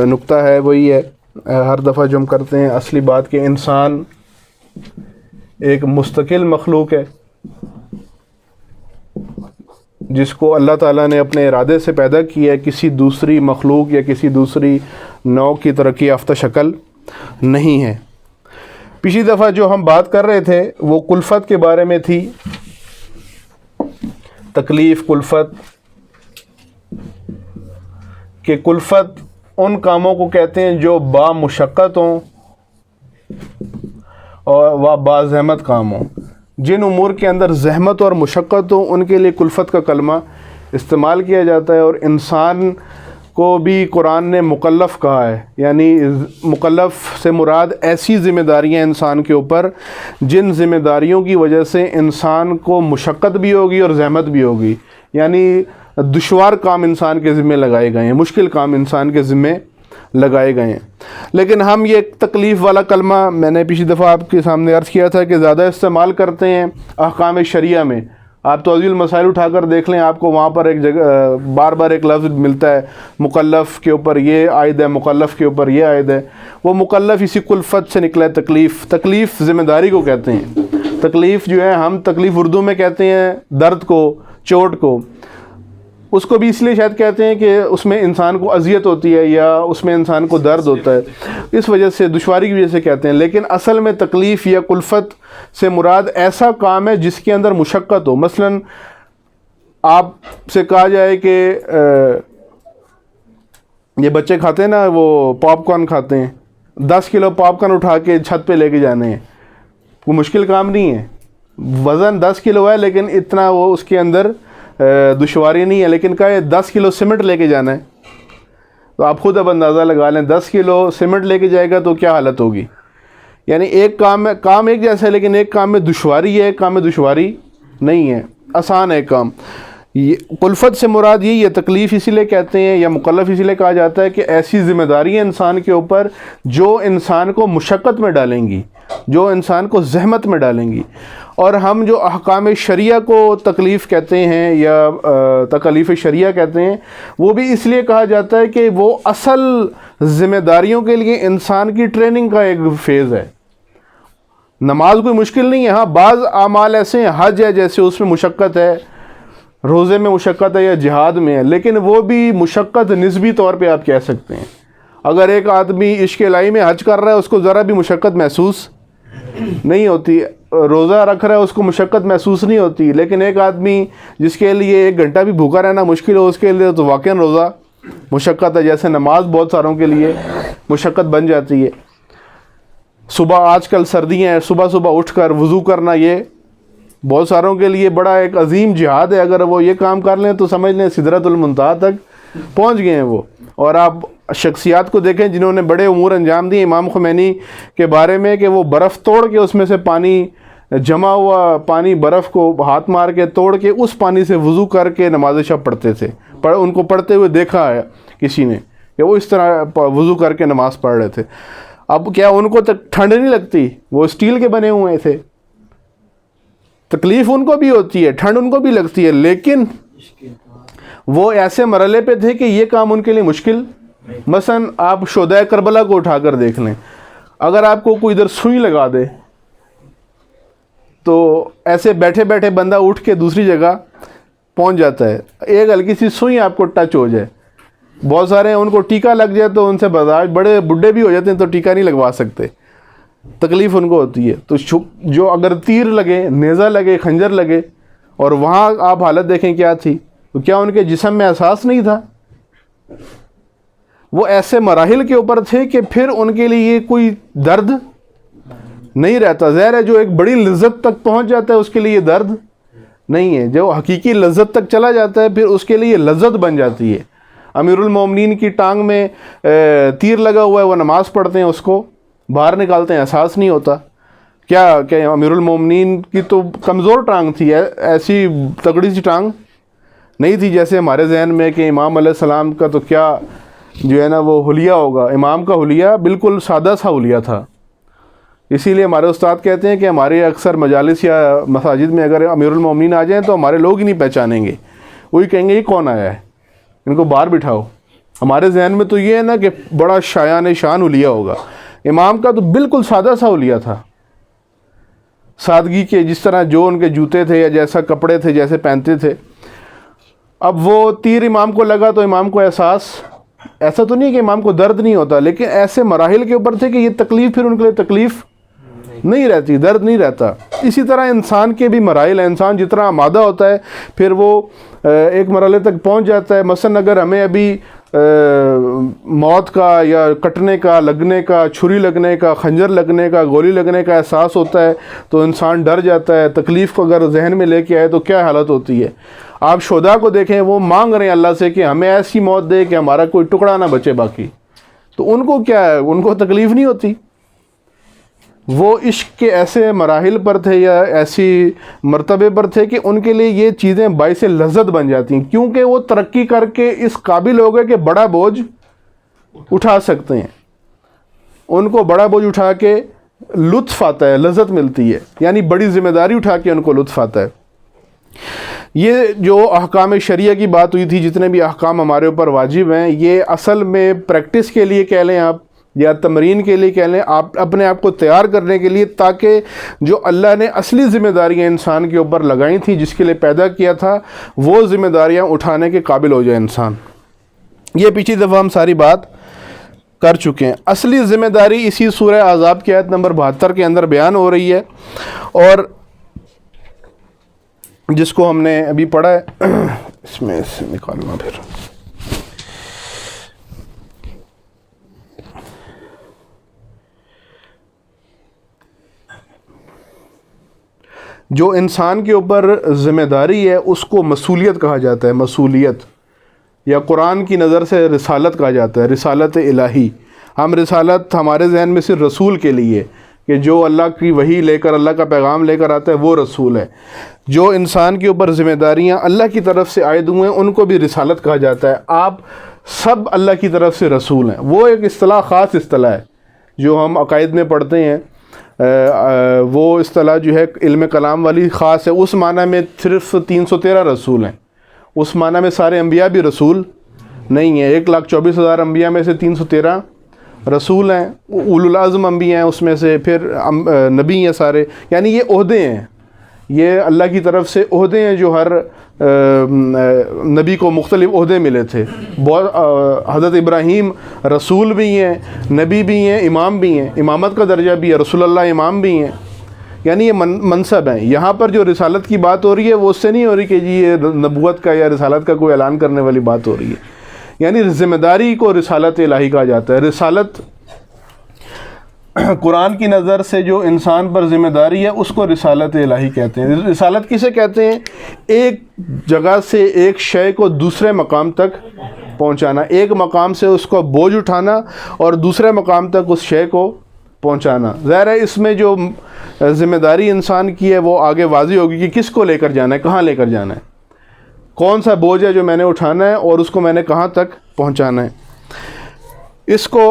نقطہ ہے وہی ہے ہر دفعہ جو ہم کرتے ہیں، اصلی بات کہ انسان ایک مستقل مخلوق ہے جس کو اللہ تعالیٰ نے اپنے ارادے سے پیدا کیا ہے، کسی دوسری مخلوق یا کسی دوسری نوع کی ترقی یافتہ شکل نہیں ہے۔ پچھلی دفعہ جو ہم بات کر رہے تھے وہ کلفت کے بارے میں تھی، تکلیف، کلفت، کہ کلفت ان کاموں کو کہتے ہیں جو با مشقت ہوں اور با زحمت کام ہوں۔ جن امور کے اندر زحمت اور مشقت ہوں ان کے لیے کلفت کا کلمہ استعمال کیا جاتا ہے، اور انسان کو بھی قرآن نے مکلف کہا ہے، یعنی مکلف سے مراد ایسی ذمہ داریاں انسان کے اوپر جن ذمہ داریوں کی وجہ سے انسان کو مشقت بھی ہوگی اور زحمت بھی ہوگی، یعنی دشوار کام انسان کے ذمہ لگائے گئے ہیں، مشکل کام انسان کے ذمہ لگائے گئے ہیں۔ لیکن ہم یہ تکلیف والا کلمہ میں نے پچھلی دفعہ آپ کے سامنے عرض کیا تھا کہ زیادہ استعمال کرتے ہیں احکام شریعہ میں۔ آپ توضیح المسائل اٹھا کر دیکھ لیں، آپ کو وہاں پر ایک جگہ بار بار ایک لفظ ملتا ہے، مکلف کے اوپر یہ عائد ہے، مکلف کے اوپر یہ عائد ہے۔ وہ مکلف اسی کلفت سے نکلا ہے۔ تکلیف، تکلیف ذمہ داری کو کہتے ہیں۔ تکلیف جو ہے، ہم تکلیف اردو میں کہتے ہیں درد کو، چوٹ کو، اس کو بھی اس لیے شاید کہتے ہیں کہ اس میں انسان کو اذیت ہوتی ہے یا اس میں انسان کو درد ہوتا ہے، اس وجہ سے، دشواری کی وجہ سے کہتے ہیں۔ لیکن اصل میں تکلیف یا کلفت سے مراد ایسا کام ہے جس کے اندر مشقت ہو۔ مثلا آپ سے کہا جائے کہ یہ بچے کھاتے ہیں نا، وہ پاپ کارن کھاتے ہیں، 10 کلو پاپ کارن اٹھا کے چھت پہ لے کے جانے ہیں، وہ مشکل کام نہیں ہے. وزن 10 کلو ہے لیکن اتنا وہ اس کے اندر دشواری نہیں ہے. لیکن کہا ہے 10 کلو سیمنٹ لے کے جانا ہے، تو آپ خود اب اندازہ لگا لیں 10 کلو سیمنٹ لے کے جائے گا تو کیا حالت ہوگی. یعنی ایک کام ایک جیسا ہے لیکن ایک کام میں دشواری ہے، ایک کام میں دشواری نہیں ہے، آسان ہے کام. کلفت سے مراد یہی ہے، تکلیف اسی لیے کہتے ہیں یا مکلف اسی لیے کہا جاتا ہے کہ ایسی ذمہ داری ہے انسان کے اوپر جو انسان کو مشقت میں ڈالیں گی، جو انسان کو زحمت میں ڈالیں گی. اور ہم جو احکام شریعہ کو تکلیف کہتے ہیں یا تکالیف شریعہ کہتے ہیں، وہ بھی اس لیے کہا جاتا ہے کہ وہ اصل ذمہ داریوں کے لیے انسان کی ٹریننگ کا ایک فیز ہے. نماز کوئی مشکل نہیں ہے، ہاں بعض اعمال ایسے ہیں، حج ہے جیسے اس میں مشقت ہے، روزے میں مشقت ہے یا جہاد میں ہے، لیکن وہ بھی مشقت نسبی طور پہ آپ کہہ سکتے ہیں. اگر ایک آدمی عشق الہی میں حج کر رہا ہے اس کو ذرا بھی مشقت محسوس نہیں ہوتی، روزہ رکھ رہا ہے اس کو مشقت محسوس نہیں ہوتی. لیکن ایک آدمی جس کے لیے 1 گھنٹہ بھی بھوکا رہنا مشکل ہو، اس کے لیے تو واقعاً روزہ مشقت ہے. جیسے نماز بہت ساروں کے لیے مشقت بن جاتی ہے. صبح آج کل سردیاں ہیں، صبح اٹھ کر وضو کرنا یہ بہت ساروں کے لیے بڑا ایک عظیم جہاد ہے. اگر وہ یہ کام کر لیں تو سمجھ لیں سدرۃ المنتہا تک پہنچ گئے ہیں وہ. اور آپ شخصیات کو دیکھیں جنہوں نے بڑے امور انجام دیے. امام خمینی کے بارے میں کہ وہ برف توڑ کے اس میں سے پانی جمع ہوا پانی، برف کو ہاتھ مار کے توڑ کے اس پانی سے وضو کر کے نماز شب پڑھتے تھے. ان کو پڑھتے ہوئے دیکھا ہے کسی نے کہ وہ اس طرح وضو کر کے نماز پڑھ رہے تھے. اب کیا ان کو ٹھنڈ نہیں لگتی؟ وہ اسٹیل کے بنے ہوئے تھے، تکلیف ان کو بھی ہوتی ہے، ٹھنڈ ان کو بھی لگتی ہے، لیکن وہ ایسے مرحلے پہ تھے کہ یہ کام ان کے لیے مشکل. مثلا آپ شہدائے کربلا کو اٹھا کر دیکھ لیں، اگر آپ کو کوئی ادھر سوئی لگا دے تو ایسے بیٹھے بیٹھے بندہ اٹھ کے دوسری جگہ پہنچ جاتا ہے. ایک ہلکی سی سوئی آپ کو ٹچ ہو جائے، بہت سارے ان کو ٹیکا لگ جائے تو ان سے برداشت، بڑے بڈھے بھی ہو جاتے ہیں تو ٹیکا نہیں لگوا سکتے، تکلیف ان کو ہوتی ہے. تو جو اگر تیر لگے، نیزہ لگے، خنجر لگے اور وہاں آپ حالت دیکھیں کیا تھی، تو کیا ان کے جسم میں احساس نہیں تھا؟ وہ ایسے مراحل کے اوپر تھے کہ پھر ان کے لیے کوئی درد نہیں رہتا. ظاہر ہے جو ایک بڑی لذت تک پہنچ جاتا ہے اس کے لیے درد نہیں ہے، جو حقیقی لذت تک چلا جاتا ہے پھر اس کے لیے لذت بن جاتی ہے. امیر المومنین کی ٹانگ میں تیر لگا ہوا ہے، وہ نماز پڑھتے ہیں، اس کو باہر نکالتے ہیں، احساس نہیں ہوتا. کیا کہ امیر المومنین کی تو کمزور ٹانگ تھی، ایسی تگڑی سی ٹانگ نہیں تھی جیسے ہمارے ذہن میں کہ امام علیہ السلام کا تو کیا جو ہے نا وہ حلیہ ہوگا. امام کا حلیہ بالکل سادہ سا حلیہ تھا. اسی لیے ہمارے استاد کہتے ہیں کہ ہمارے اکثر مجالس یا مساجد میں اگر امیر المومنین آ جائیں تو ہمارے لوگ ہی نہیں پہچانیں گے، وہی کہیں گے یہ کون آیا ہے، ان کو باہر بٹھاؤ. ہمارے ذہن میں تو یہ ہے نا کہ بڑا شایان شان حلیہ ہوگا. امام کا تو بالکل سادہ سا حلیہ تھا، سادگی کے، جس طرح جو ان کے جوتے تھے یا جیسا کپڑے تھے جیسے پہنتے تھے. اب وہ تیر امام کو لگا تو امام کو احساس، ایسا تو نہیں کہ امام کو درد نہیں ہوتا، لیکن ایسے مراحل کے اوپر تھے کہ یہ تکلیف پھر ان کے لیے تکلیف نہیں رہتی، درد نہیں رہتا. اسی طرح انسان کے بھی مراحل ہیں. انسان جتنا آمادہ ہوتا ہے پھر وہ ایک مرحلے تک پہنچ جاتا ہے. مثلا اگر ہمیں ابھی موت کا یا کٹنے کا، لگنے کا، چھری لگنے کا، خنجر لگنے کا، گولی لگنے کا احساس ہوتا ہے تو انسان ڈر جاتا ہے. تکلیف کو اگر ذہن میں لے کے آئے تو کیا حالت ہوتی ہے. آپ شہداء کو دیکھیں، وہ مانگ رہے ہیں اللہ سے کہ ہمیں ایسی موت دے کہ ہمارا کوئی ٹکڑا نہ بچے باقی. تو ان کو کیا ہے، ان کو تکلیف نہیں ہوتی. وہ عشق کے ایسے مراحل پر تھے یا ایسی مرتبے پر تھے کہ ان کے لیے یہ چیزیں باعث لذت بن جاتی ہیں، کیونکہ وہ ترقی کر کے اس قابل ہو گئے کہ بڑا بوجھ اٹھا سکتے ہیں. ان کو بڑا بوجھ اٹھا کے لطف آتا ہے، لذت ملتی ہے، یعنی بڑی ذمہ داری اٹھا کے ان کو لطف آتا ہے. یہ جو احکام شریعہ کی بات ہوئی تھی، جتنے بھی احکام ہمارے اوپر واجب ہیں، یہ اصل میں پریکٹس کے لیے کہہ لیں آپ یا تمرین کے لیے کہہ لیں، آپ اپنے آپ کو تیار کرنے کے لیے، تاکہ جو اللہ نے اصلی ذمہ داریاں انسان کے اوپر لگائی تھیں، جس کے لیے پیدا کیا تھا، وہ ذمہ داریاں اٹھانے کے قابل ہو جائے انسان. یہ پچھلی دفعہ ہم ساری بات کر چکے ہیں. اصلی ذمہ داری اسی سورہ احزاب کی آیت نمبر 72 کے اندر بیان ہو رہی ہے، اور جس کو ہم نے ابھی پڑھا ہے. اس میں سے نکالنا پھر. جو انسان کے اوپر ذمہ داری ہے اس کو مسئولیت کہا جاتا ہے، مسئولیت، یا قرآن کی نظر سے رسالت کہا جاتا ہے، رسالت الہی۔ ہم رسالت ہمارے ذہن میں صرف رسول کے لیے کہ جو اللہ کی وحی لے کر، اللہ کا پیغام لے کر آتا ہے وہ رسول ہے۔ جو انسان کے اوپر ذمہ داریاں اللہ کی طرف سے عائد ہوئے ہیں ان کو بھی رسالت کہا جاتا ہے۔ آپ سب اللہ کی طرف سے رسول ہیں۔ وہ ایک اصطلاح، خاص اصطلاح ہے جو ہم عقائد میں پڑھتے ہیں، وہ اصطلاح جو ہے علم کلام والی خاص ہے۔ اس معنی میں صرف 313 رسول ہیں، اس معنی میں سارے انبیاء بھی رسول نہیں ہیں۔ 1,24,000 انبیاء میں سے 313 رسول ہیں، اولو العزم انبیاء ہیں اس میں سے، پھر نبی ہیں سارے، یعنی یہ عہدے ہیں، یہ اللہ کی طرف سے عہدے ہیں جو ہر نبی کو مختلف عہدے ملے تھے۔ حضرت ابراہیم رسول بھی ہیں، نبی بھی ہیں، امام بھی ہیں، امامت کا درجہ بھی ہے، رسول اللہ امام بھی ہیں، یعنی یہ منصب ہیں۔ یہاں پر جو رسالت کی بات ہو رہی ہے وہ اس سے نہیں ہو رہی کہ جی یہ نبوت کا یا رسالت کا کوئی اعلان کرنے والی بات ہو رہی ہے، یعنی ذمہ داری کو رسالت الہی کہا جاتا ہے۔ رسالت قرآن کی نظر سے جو انسان پر ذمہ داری ہے اس کو رسالت الہی کہتے ہیں۔ رسالت کسے کہتے ہیں؟ ایک جگہ سے ایک شے کو دوسرے مقام تک پہنچانا، ایک مقام سے اس کو بوجھ اٹھانا اور دوسرے مقام تک اس شے کو پہنچانا۔ ظاہر ہے اس میں جو ذمہ داری انسان کی ہے وہ آگے واضح ہوگی کہ کس کو لے کر جانا ہے، کہاں لے کر جانا ہے، کون سا بوجھ ہے جو میں نے اٹھانا ہے اور اس کو میں نے کہاں تک پہنچانا ہے۔ اس کو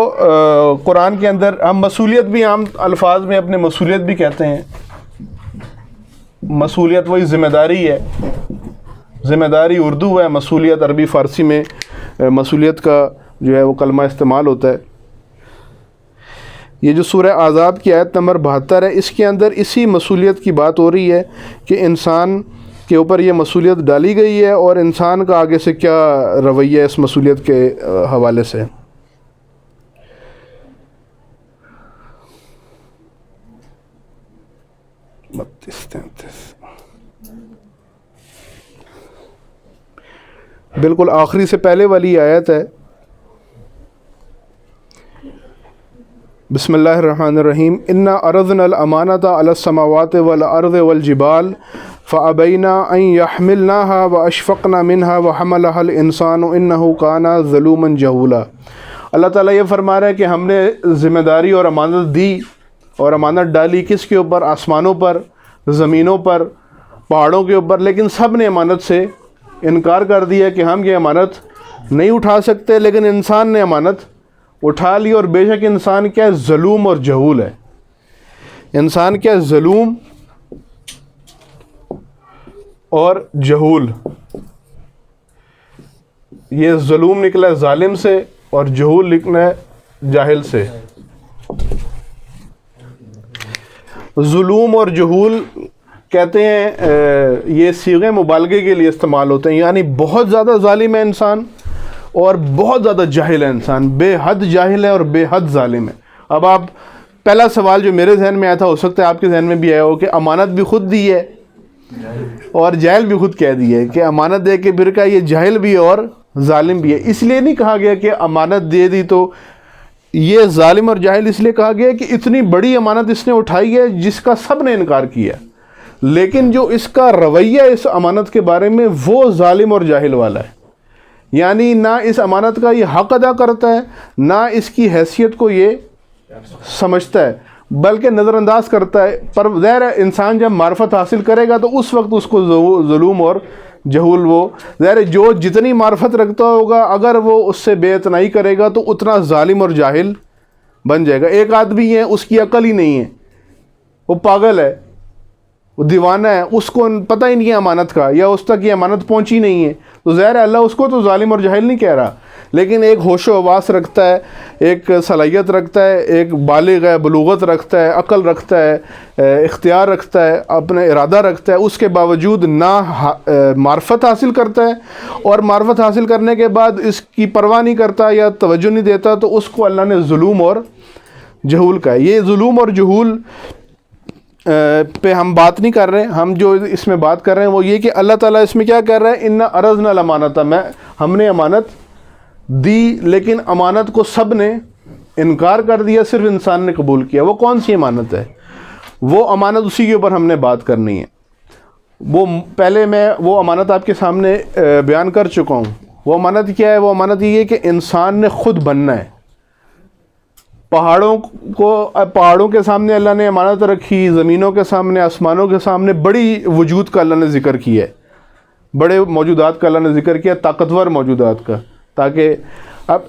قرآن کے اندر ہم مسئولیت بھی عام الفاظ میں اپنے مسئولیت بھی کہتے ہیں۔ مسئولیت وہی ذمہ داری ہے، ذمہ داری اردو ہے، مسئولیت عربی فارسی میں مسئولیت کا جو ہے وہ کلمہ استعمال ہوتا ہے۔ یہ جو سورہ احزاب کی آیت نمبر 72 ہے، اس کے اندر اسی مسئولیت کی بات ہو رہی ہے کہ انسان کے اوپر یہ مسئولیت ڈالی گئی ہے اور انسان کا آگے سے کیا رویہ ہے اس مسئولیت کے حوالے سے۔ بالکل آخری سے پہلے والی آیت ہے، بسم اللہ الرحمن الرحیم، انا عرضنا الامانۃ علی السماوات والارض والجبال فابینا ان یحملناها واشفقنا منها وحملها الانسان انه کان ظلوما جہولا۔ اللہ تعالیٰ یہ فرما رہا ہے کہ ہم نے ذمہ داری اور امانت دی اور امانت ڈالی کس کے اوپر؟ آسمانوں پر، زمینوں پر، پہاڑوں کے اوپر، لیکن سب نے امانت سے انکار کر دیا کہ ہم یہ امانت نہیں اٹھا سکتے، لیکن انسان نے امانت اٹھا لی۔ اور بے شک انسان کیا ظلوم اور جہول ہے، انسان کیا ظلوم اور جہول۔ یہ ظلوم نکلا ہے ظالم سے اور جہول نکلا ہے جاہل سے۔ ظلوم اور جہول کہتے ہیں یہ صیغے مبالغے کے لیے استعمال ہوتے ہیں، یعنی بہت زیادہ ظالم ہے انسان اور بہت زیادہ جاہل ہے انسان، بے حد جاہل ہے اور بے حد ظالم ہے۔ اب آپ پہلا سوال جو میرے ذہن میں آیا تھا، ہو سکتا ہے آپ کے ذہن میں بھی آیا ہو کہ امانت بھی خود دی ہے اور جاہل بھی خود کہہ دی ہے کہ امانت دے کے پھر کا یہ جاہل بھی ہے اور ظالم بھی ہے۔ اس لیے نہیں کہا گیا کہ امانت دے دی تو یہ ظالم اور جاہل، اس لیے کہا گیا کہ اتنی بڑی امانت اس نے اٹھائی ہے جس کا سب نے انکار کیا، لیکن جو اس کا رویہ اس امانت کے بارے میں وہ ظالم اور جاہل والا ہے، یعنی نہ اس امانت کا یہ حق ادا کرتا ہے، نہ اس کی حیثیت کو یہ سمجھتا ہے، بلکہ نظر انداز کرتا ہے۔ پر ظاہر ہے انسان جب معرفت حاصل کرے گا تو اس وقت اس کو ظلم اور جہول، وہ ظاہر جو جتنی معرفت رکھتا ہوگا اگر وہ اس سے بے اعتنائی کرے گا تو اتنا ظالم اور جاہل بن جائے گا۔ ایک آدمی ہے اس کی عقل ہی نہیں ہے، وہ پاگل ہے، وہ دیوانہ ہے، اس کو پتہ ہی نہیں ہے امانت کا، یا اس تک یہ امانت پہنچی نہیں ہے، تو ظاہر ہے اللہ اس کو تو ظالم اور جاہل نہیں کہہ رہا، لیکن ایک ہوش و حواس رکھتا ہے، ایک صلاحیت رکھتا ہے، ایک بالغ ہے، بلوغت رکھتا ہے، عقل رکھتا ہے، اختیار رکھتا ہے، اپنا ارادہ رکھتا ہے، اس کے باوجود نہ معرفت حاصل کرتا ہے، اور معرفت حاصل کرنے کے بعد اس کی پرواہ نہیں کرتا یا توجہ نہیں دیتا، تو اس کو اللہ نے ظلم اور جہول کہا ہے۔ یہ ظلم اور جہول پہ ہم بات نہیں کر رہے، ہم جو اس میں بات کر رہے ہیں وہ یہ کہ اللہ تعالیٰ اس میں کیا کر رہا ہے، اِنَّا عَرَضْنَا الْأَمَانَةَ، ہم نے امانت دی، لیکن امانت کو سب نے انکار کر دیا، صرف انسان نے قبول کیا۔ وہ کون سی امانت ہے؟ وہ امانت اسی کے اوپر ہم نے بات کرنی ہے۔ وہ پہلے میں وہ امانت آپ کے سامنے بیان کر چکا ہوں. وہ امانت کیا ہے؟ وہ امانت یہ ہے کہ انسان نے خود بننا ہے. پہاڑوں کے سامنے اللہ نے امانت رکھی، زمینوں کے سامنے، آسمانوں کے سامنے بڑی وجود کا اللہ نے ذکر کیا ہے، بڑے موجودات کا اللہ نے ذکر کیا، طاقتور موجودات کا. تاکہ اب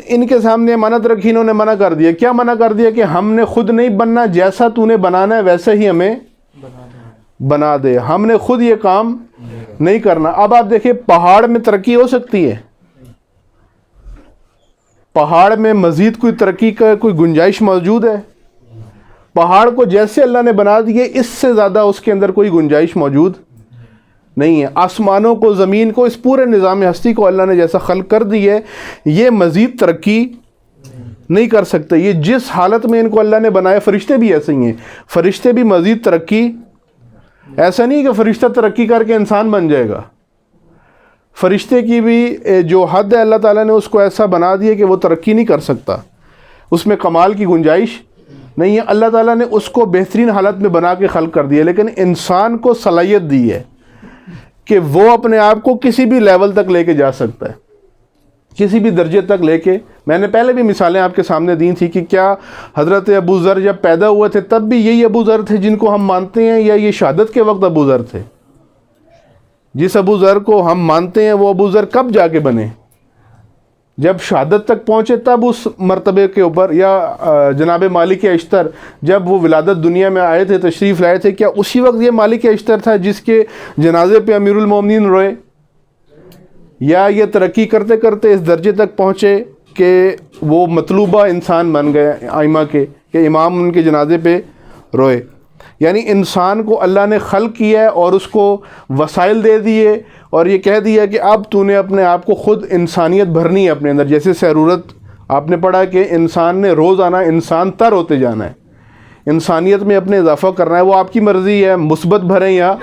ان کے سامنے امانت رکھی، انہوں نے منع کر دیا. کیا منع کر دیا؟ کہ ہم نے خود نہیں بننا، جیسا تو نے بنانا ہے ویسے ہی ہمیں بنا دے، ہم نے خود یہ کام نہیں کرنا. اب آپ دیکھیں پہاڑ میں ترقی ہو سکتی ہے؟ پہاڑ میں مزید کوئی ترقی کا کوئی گنجائش موجود ہے؟ پہاڑ کو جیسے اللہ نے بنا دیے اس سے زیادہ اس کے اندر کوئی گنجائش موجود نہیں ہے. آسمانوں کو، زمین کو، اس پورے نظام ہستی کو اللہ نے جیسا خلق کر دی ہے، یہ مزید ترقی نہیں کر سکتے. یہ جس حالت میں ان کو اللہ نے بنایا، فرشتے بھی ایسے ہی ہیں. فرشتے بھی مزید ترقی، ایسا نہیں کہ فرشتہ ترقی کر کے انسان بن جائے گا. فرشتے کی بھی جو حد ہے اللہ تعالیٰ نے اس کو ایسا بنا دیا کہ وہ ترقی نہیں کر سکتا، اس میں کمال کی گنجائش نہیں ہے. اللہ تعالیٰ نے اس کو بہترین حالت میں بنا کے خلق کر دیا، لیکن انسان کو صلاحیت دی ہے کہ وہ اپنے آپ کو کسی بھی لیول تک لے کے جا سکتا ہے، کسی بھی درجے تک لے کے. میں نے پہلے بھی مثالیں آپ کے سامنے دی تھی کہ کیا حضرت ابو ذر جب پیدا ہوئے تھے تب بھی یہی ابو ذر تھے جن کو ہم مانتے ہیں، یا یہ شہادت کے وقت ابو ذر تھے؟ جس ابو ذر کو ہم مانتے ہیں وہ ابو ذر کب جا کے بنے؟ جب شہادت تک پہنچے تب اس مرتبے کے اوپر. یا جناب مالک اشتر جب وہ ولادت دنیا میں آئے تھے، تشریف لائے تھے، کیا اسی وقت یہ مالک اشتر تھا جس کے جنازے پہ امیر المومنین روئے؟ یا یہ ترقی کرتے کرتے اس درجے تک پہنچے کہ وہ مطلوبہ انسان بن گئے ائمہ کے، کہ امام ان کے جنازے پہ روئے؟ یعنی انسان کو اللہ نے خلق کیا ہے اور اس کو وسائل دے دیے اور یہ کہہ دیا کہ اب تو نے اپنے آپ کو خود انسانیت بھرنی ہے اپنے اندر. جیسے سیرورت آپ نے پڑھا کہ انسان نے روزانہ انسان تر ہوتے جانا ہے، انسانیت میں اپنے اضافہ کرنا ہے. وہ آپ کی مرضی ہے، مثبت بھریں یا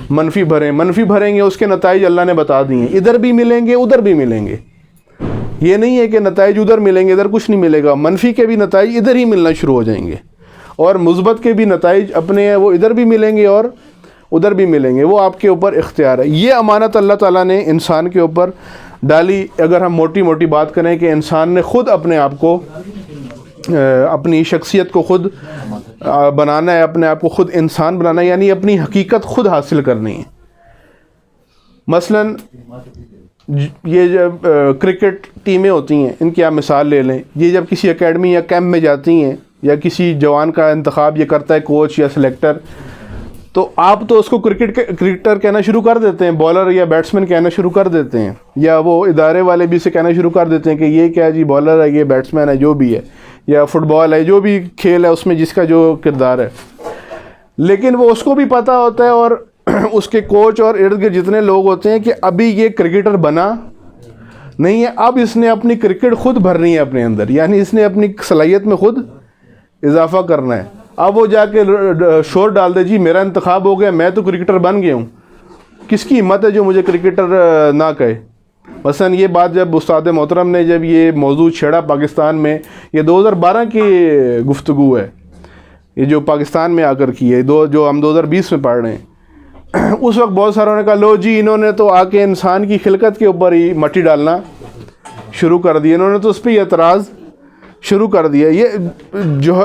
منفی بھریں. منفی بھریں گے اس کے نتائج اللہ نے بتا دیے ہیں، ادھر بھی ملیں گے ادھر بھی ملیں گے. یہ نہیں ہے کہ نتائج ادھر ملیں گے ادھر کچھ نہیں ملے گا. منفی کے بھی نتائج ادھر ہی ملنا شروع ہو جائیں گے، اور مثبت کے بھی نتائج اپنے ہیں وہ ادھر بھی ملیں گے اور ادھر بھی ملیں گے. وہ آپ کے اوپر اختیار ہے. یہ امانت اللہ تعالیٰ نے انسان کے اوپر ڈالی. اگر ہم موٹی موٹی بات کریں کہ انسان نے خود اپنے آپ کو، اپنی شخصیت کو خود بنانا ہے، اپنے آپ کو خود انسان بنانا ہے، یعنی اپنی حقیقت خود حاصل کرنی ہے. مثلا یہ جب کرکٹ ٹیمیں ہوتی ہیں، ان کی آپ مثال لے لیں. یہ جب کسی اکیڈمی یا کیمپ میں جاتی ہیں، یا کسی جوان کا انتخاب یہ کرتا ہے کوچ یا سلیکٹر، تو آپ تو اس کو کرکٹر کہنا شروع کر دیتے ہیں، بالر یا بیٹسمین کہنا شروع کر دیتے ہیں، یا وہ ادارے والے بھی سے کہنا شروع کر دیتے ہیں کہ یہ کیا جی بالر ہے، یہ بیٹسمین ہے، جو بھی ہے، یا فٹ بال ہے، جو بھی کھیل ہے اس میں جس کا جو کردار ہے. لیکن وہ اس کو بھی پتہ ہوتا ہے، اور اس کے کوچ اور ارد گرد جتنے لوگ ہوتے ہیں کہ ابھی یہ کرکٹر بنا نہیں ہے، اب اس نے اپنی کرکٹ خود بھرنی ہے اپنے اندر، یعنی اس نے اپنی صلاحیت میں خود اضافہ کرنا ہے. اب وہ جا کے شور ڈال دے جی میرا انتخاب ہو گیا، میں تو کرکٹر بن گیا ہوں. کس کی ہمت ہے جو مجھے کرکٹر نہ کہے؟ مثلا یہ بات جب استاد محترم نے جب یہ موضوع چھیڑا پاکستان میں، یہ 2012 کی گفتگو ہے، یہ جو پاکستان میں آ کر کی ہے، جو ہم 2020 میں پڑھ رہے ہیں. اس وقت بہت ساروں نے کہا لو جی انہوں نے تو آ کے انسان کی خلقت کے اوپر ہی مٹی ڈالنا شروع کر دی، انہوں نے تو اس پہ اعتراض شروع کر دیا. یہ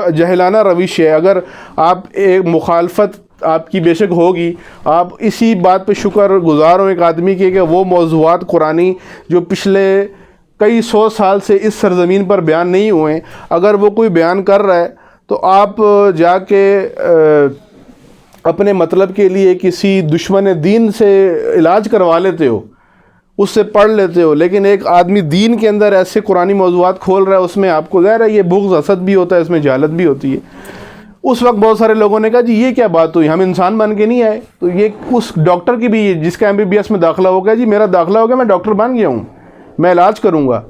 جہلانہ روش ہے. اگر آپ ایک مخالفت آپ کی بے شک ہوگی، آپ اسی بات پہ شکر گزار ہوں ایک آدمی کی کہ وہ موضوعات قرآنی جو پچھلے کئی 100 سال سے اس سرزمین پر بیان نہیں ہوئے، اگر وہ کوئی بیان کر رہا ہے تو آپ جا کے اپنے مطلب کے لیے کسی دشمن دین سے علاج کروا لیتے ہو، اس سے پڑھ لیتے ہو. لیکن ایک آدمی دین کے اندر ایسے قرآنی موضوعات کھول رہا ہے، اس میں آپ کو ظاہر ہے یہ بغض حسد بھی ہوتا ہے، اس میں جہالت بھی ہوتی ہے. اس وقت بہت سارے لوگوں نے کہا جی یہ کیا بات ہوئی، ہم انسان بن کے نہیں آئے. تو یہ اس ڈاکٹر کی بھی، جس کا MBBS میں داخلہ ہو گیا، جی میرا داخلہ ہو گیا، میں ڈاکٹر بن گیا ہوں، میں علاج کروں گا.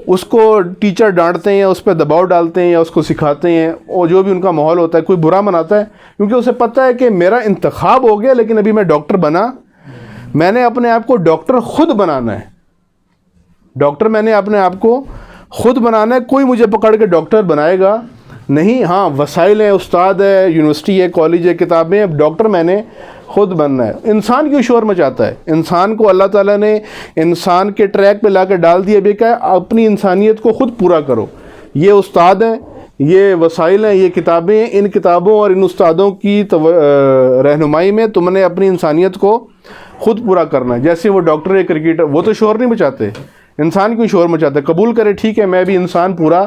اس کو ٹیچر ڈانٹتے ہیں، اس پہ دباؤ ڈالتے ہیں، یا اس کو سکھاتے ہیں، اور جو بھی ان کا ماحول ہوتا ہے کوئی برا مناتا ہے، کیونکہ اسے پتہ ہے کہ میرا انتخاب ہو گیا لیکن ابھی میں ڈاکٹر بنا، میں نے اپنے آپ کو ڈاکٹر خود بنانا ہے. ڈاکٹر میں نے اپنے آپ کو خود بنانا ہے، کوئی مجھے پکڑ کے ڈاکٹر بنائے گا نہیں. ہاں وسائل ہیں، استاد ہے، یونیورسٹی ہے، کالج ہے، کتابیں ہیں، ڈاکٹر میں نے خود بننا ہے. انسان کیوں شور مچاتا ہے؟ انسان کو اللہ تعالیٰ نے انسان کے ٹریک پہ لا کے ڈال دیا. بھی کہ اپنی انسانیت کو خود پورا کرو. یہ استاد ہیں, یہ وسائل ہیں, یہ کتابیں ہیں. ان کتابوں اور ان استادوں کی رہنمائی میں تم نے اپنی انسانیت کو خود پورا کرنا ہے. جیسے وہ ڈاکٹر ہے, کرکٹر, وہ تو شور نہیں مچاتے. انسان کیوں شور مچاتا ہے؟ قبول کرے, ٹھیک ہے, میں بھی انسان پورا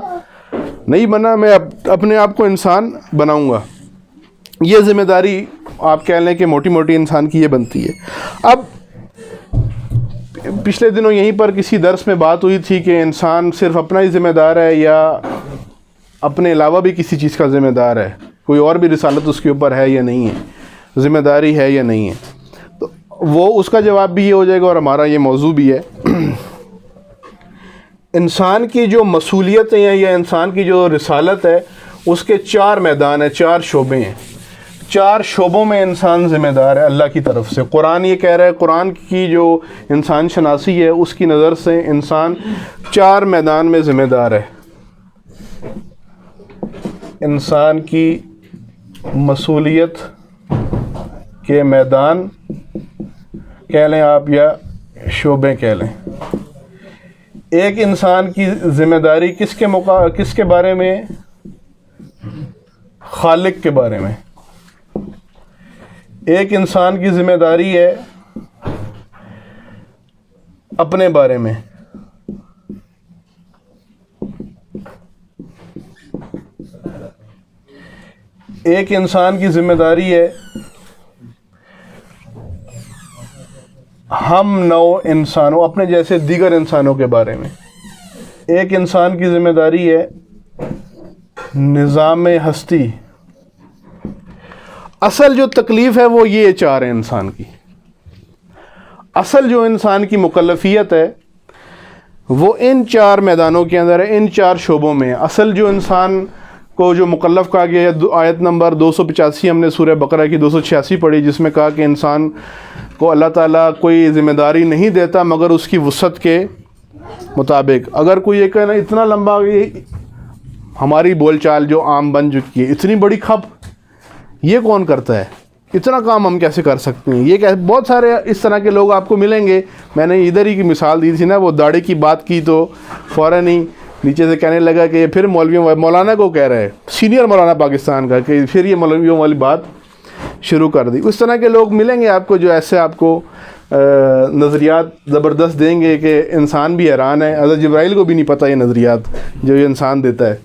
نہیں بنا, میں اپنے آپ کو انسان بناؤں گا. یہ ذمہ داری آپ کہہ لیں کہ موٹی موٹی انسان کی یہ بنتی ہے. اب پچھلے دنوں یہیں پر کسی درس میں بات ہوئی تھی کہ انسان صرف اپنا ہی ذمہ دار ہے یا اپنے علاوہ بھی کسی چیز کا ذمہ دار ہے, کوئی اور بھی رسالت اس کے اوپر ہے یا نہیں ہے, ذمہ داری ہے یا نہیں ہے. تو وہ اس کا جواب بھی یہ ہو جائے گا اور ہمارا یہ موضوع بھی ہے. انسان کی جو مسئولیتیں ہیں یا انسان کی جو رسالت ہے اس کے 4 میدان ہیں, 4 شعبے ہیں. 4 شعبوں میں انسان ذمہ دار ہے اللہ کی طرف سے. قرآن یہ کہہ رہا ہے, قرآن کی جو انسان شناسی ہے اس کی نظر سے انسان 4 میدان میں ذمہ دار ہے. انسان کی مسئولیت کے میدان کہہ لیں آپ یا شعبے کہہ لیں. ایک انسان کی ذمہ داری کس کے بارے میں؟ خالق کے بارے میں. ایک انسان کی ذمہ داری ہے اپنے بارے میں. ایک انسان کی ذمہ داری ہے ہم نوع انسانوں, اپنے جیسے دیگر انسانوں کے بارے میں. ایک انسان کی ذمہ داری ہے نظام ہستی. اصل جو تکلیف ہے وہ یہ 4 ہیں انسان کی. اصل جو انسان کی مکلفیت ہے وہ ان 4 میدانوں کے اندر ہے, ان 4 شعبوں میں. اصل جو انسان کو جو مکلف کہا گیا ہے, آیت نمبر 285 ہم نے سورہ بقرہ کی 286 پڑھی, جس میں کہا کہ انسان کو اللہ تعالیٰ کوئی ذمہ داری نہیں دیتا مگر اس کی وسعت کے مطابق. اگر کوئی یہ کہنا اتنا لمبا, ہماری بول چال جو عام بن چکی ہے, اتنی بڑی کھپ یہ کون کرتا ہے, اتنا کام ہم کیسے کر سکتے ہیں؟ یہ بہت سارے اس طرح کے لوگ آپ کو ملیں گے. میں نے ادھر ہی کی مثال دی تھی نا, وہ داڑھی کی بات کی تو فوراً ہی نیچے سے کہنے لگا کہ یہ پھر مولانا کو کہہ رہے, سینئر مولانا پاکستان کا, کہ پھر یہ مولویوں والی بات شروع کر دی. اس طرح کے لوگ ملیں گے آپ کو جو ایسے آپ کو نظریات زبردست دیں گے کہ انسان بھی حیران ہے. حضرت جبرائیل کو بھی نہیں پتہ یہ نظریات جو یہ انسان دیتا ہے.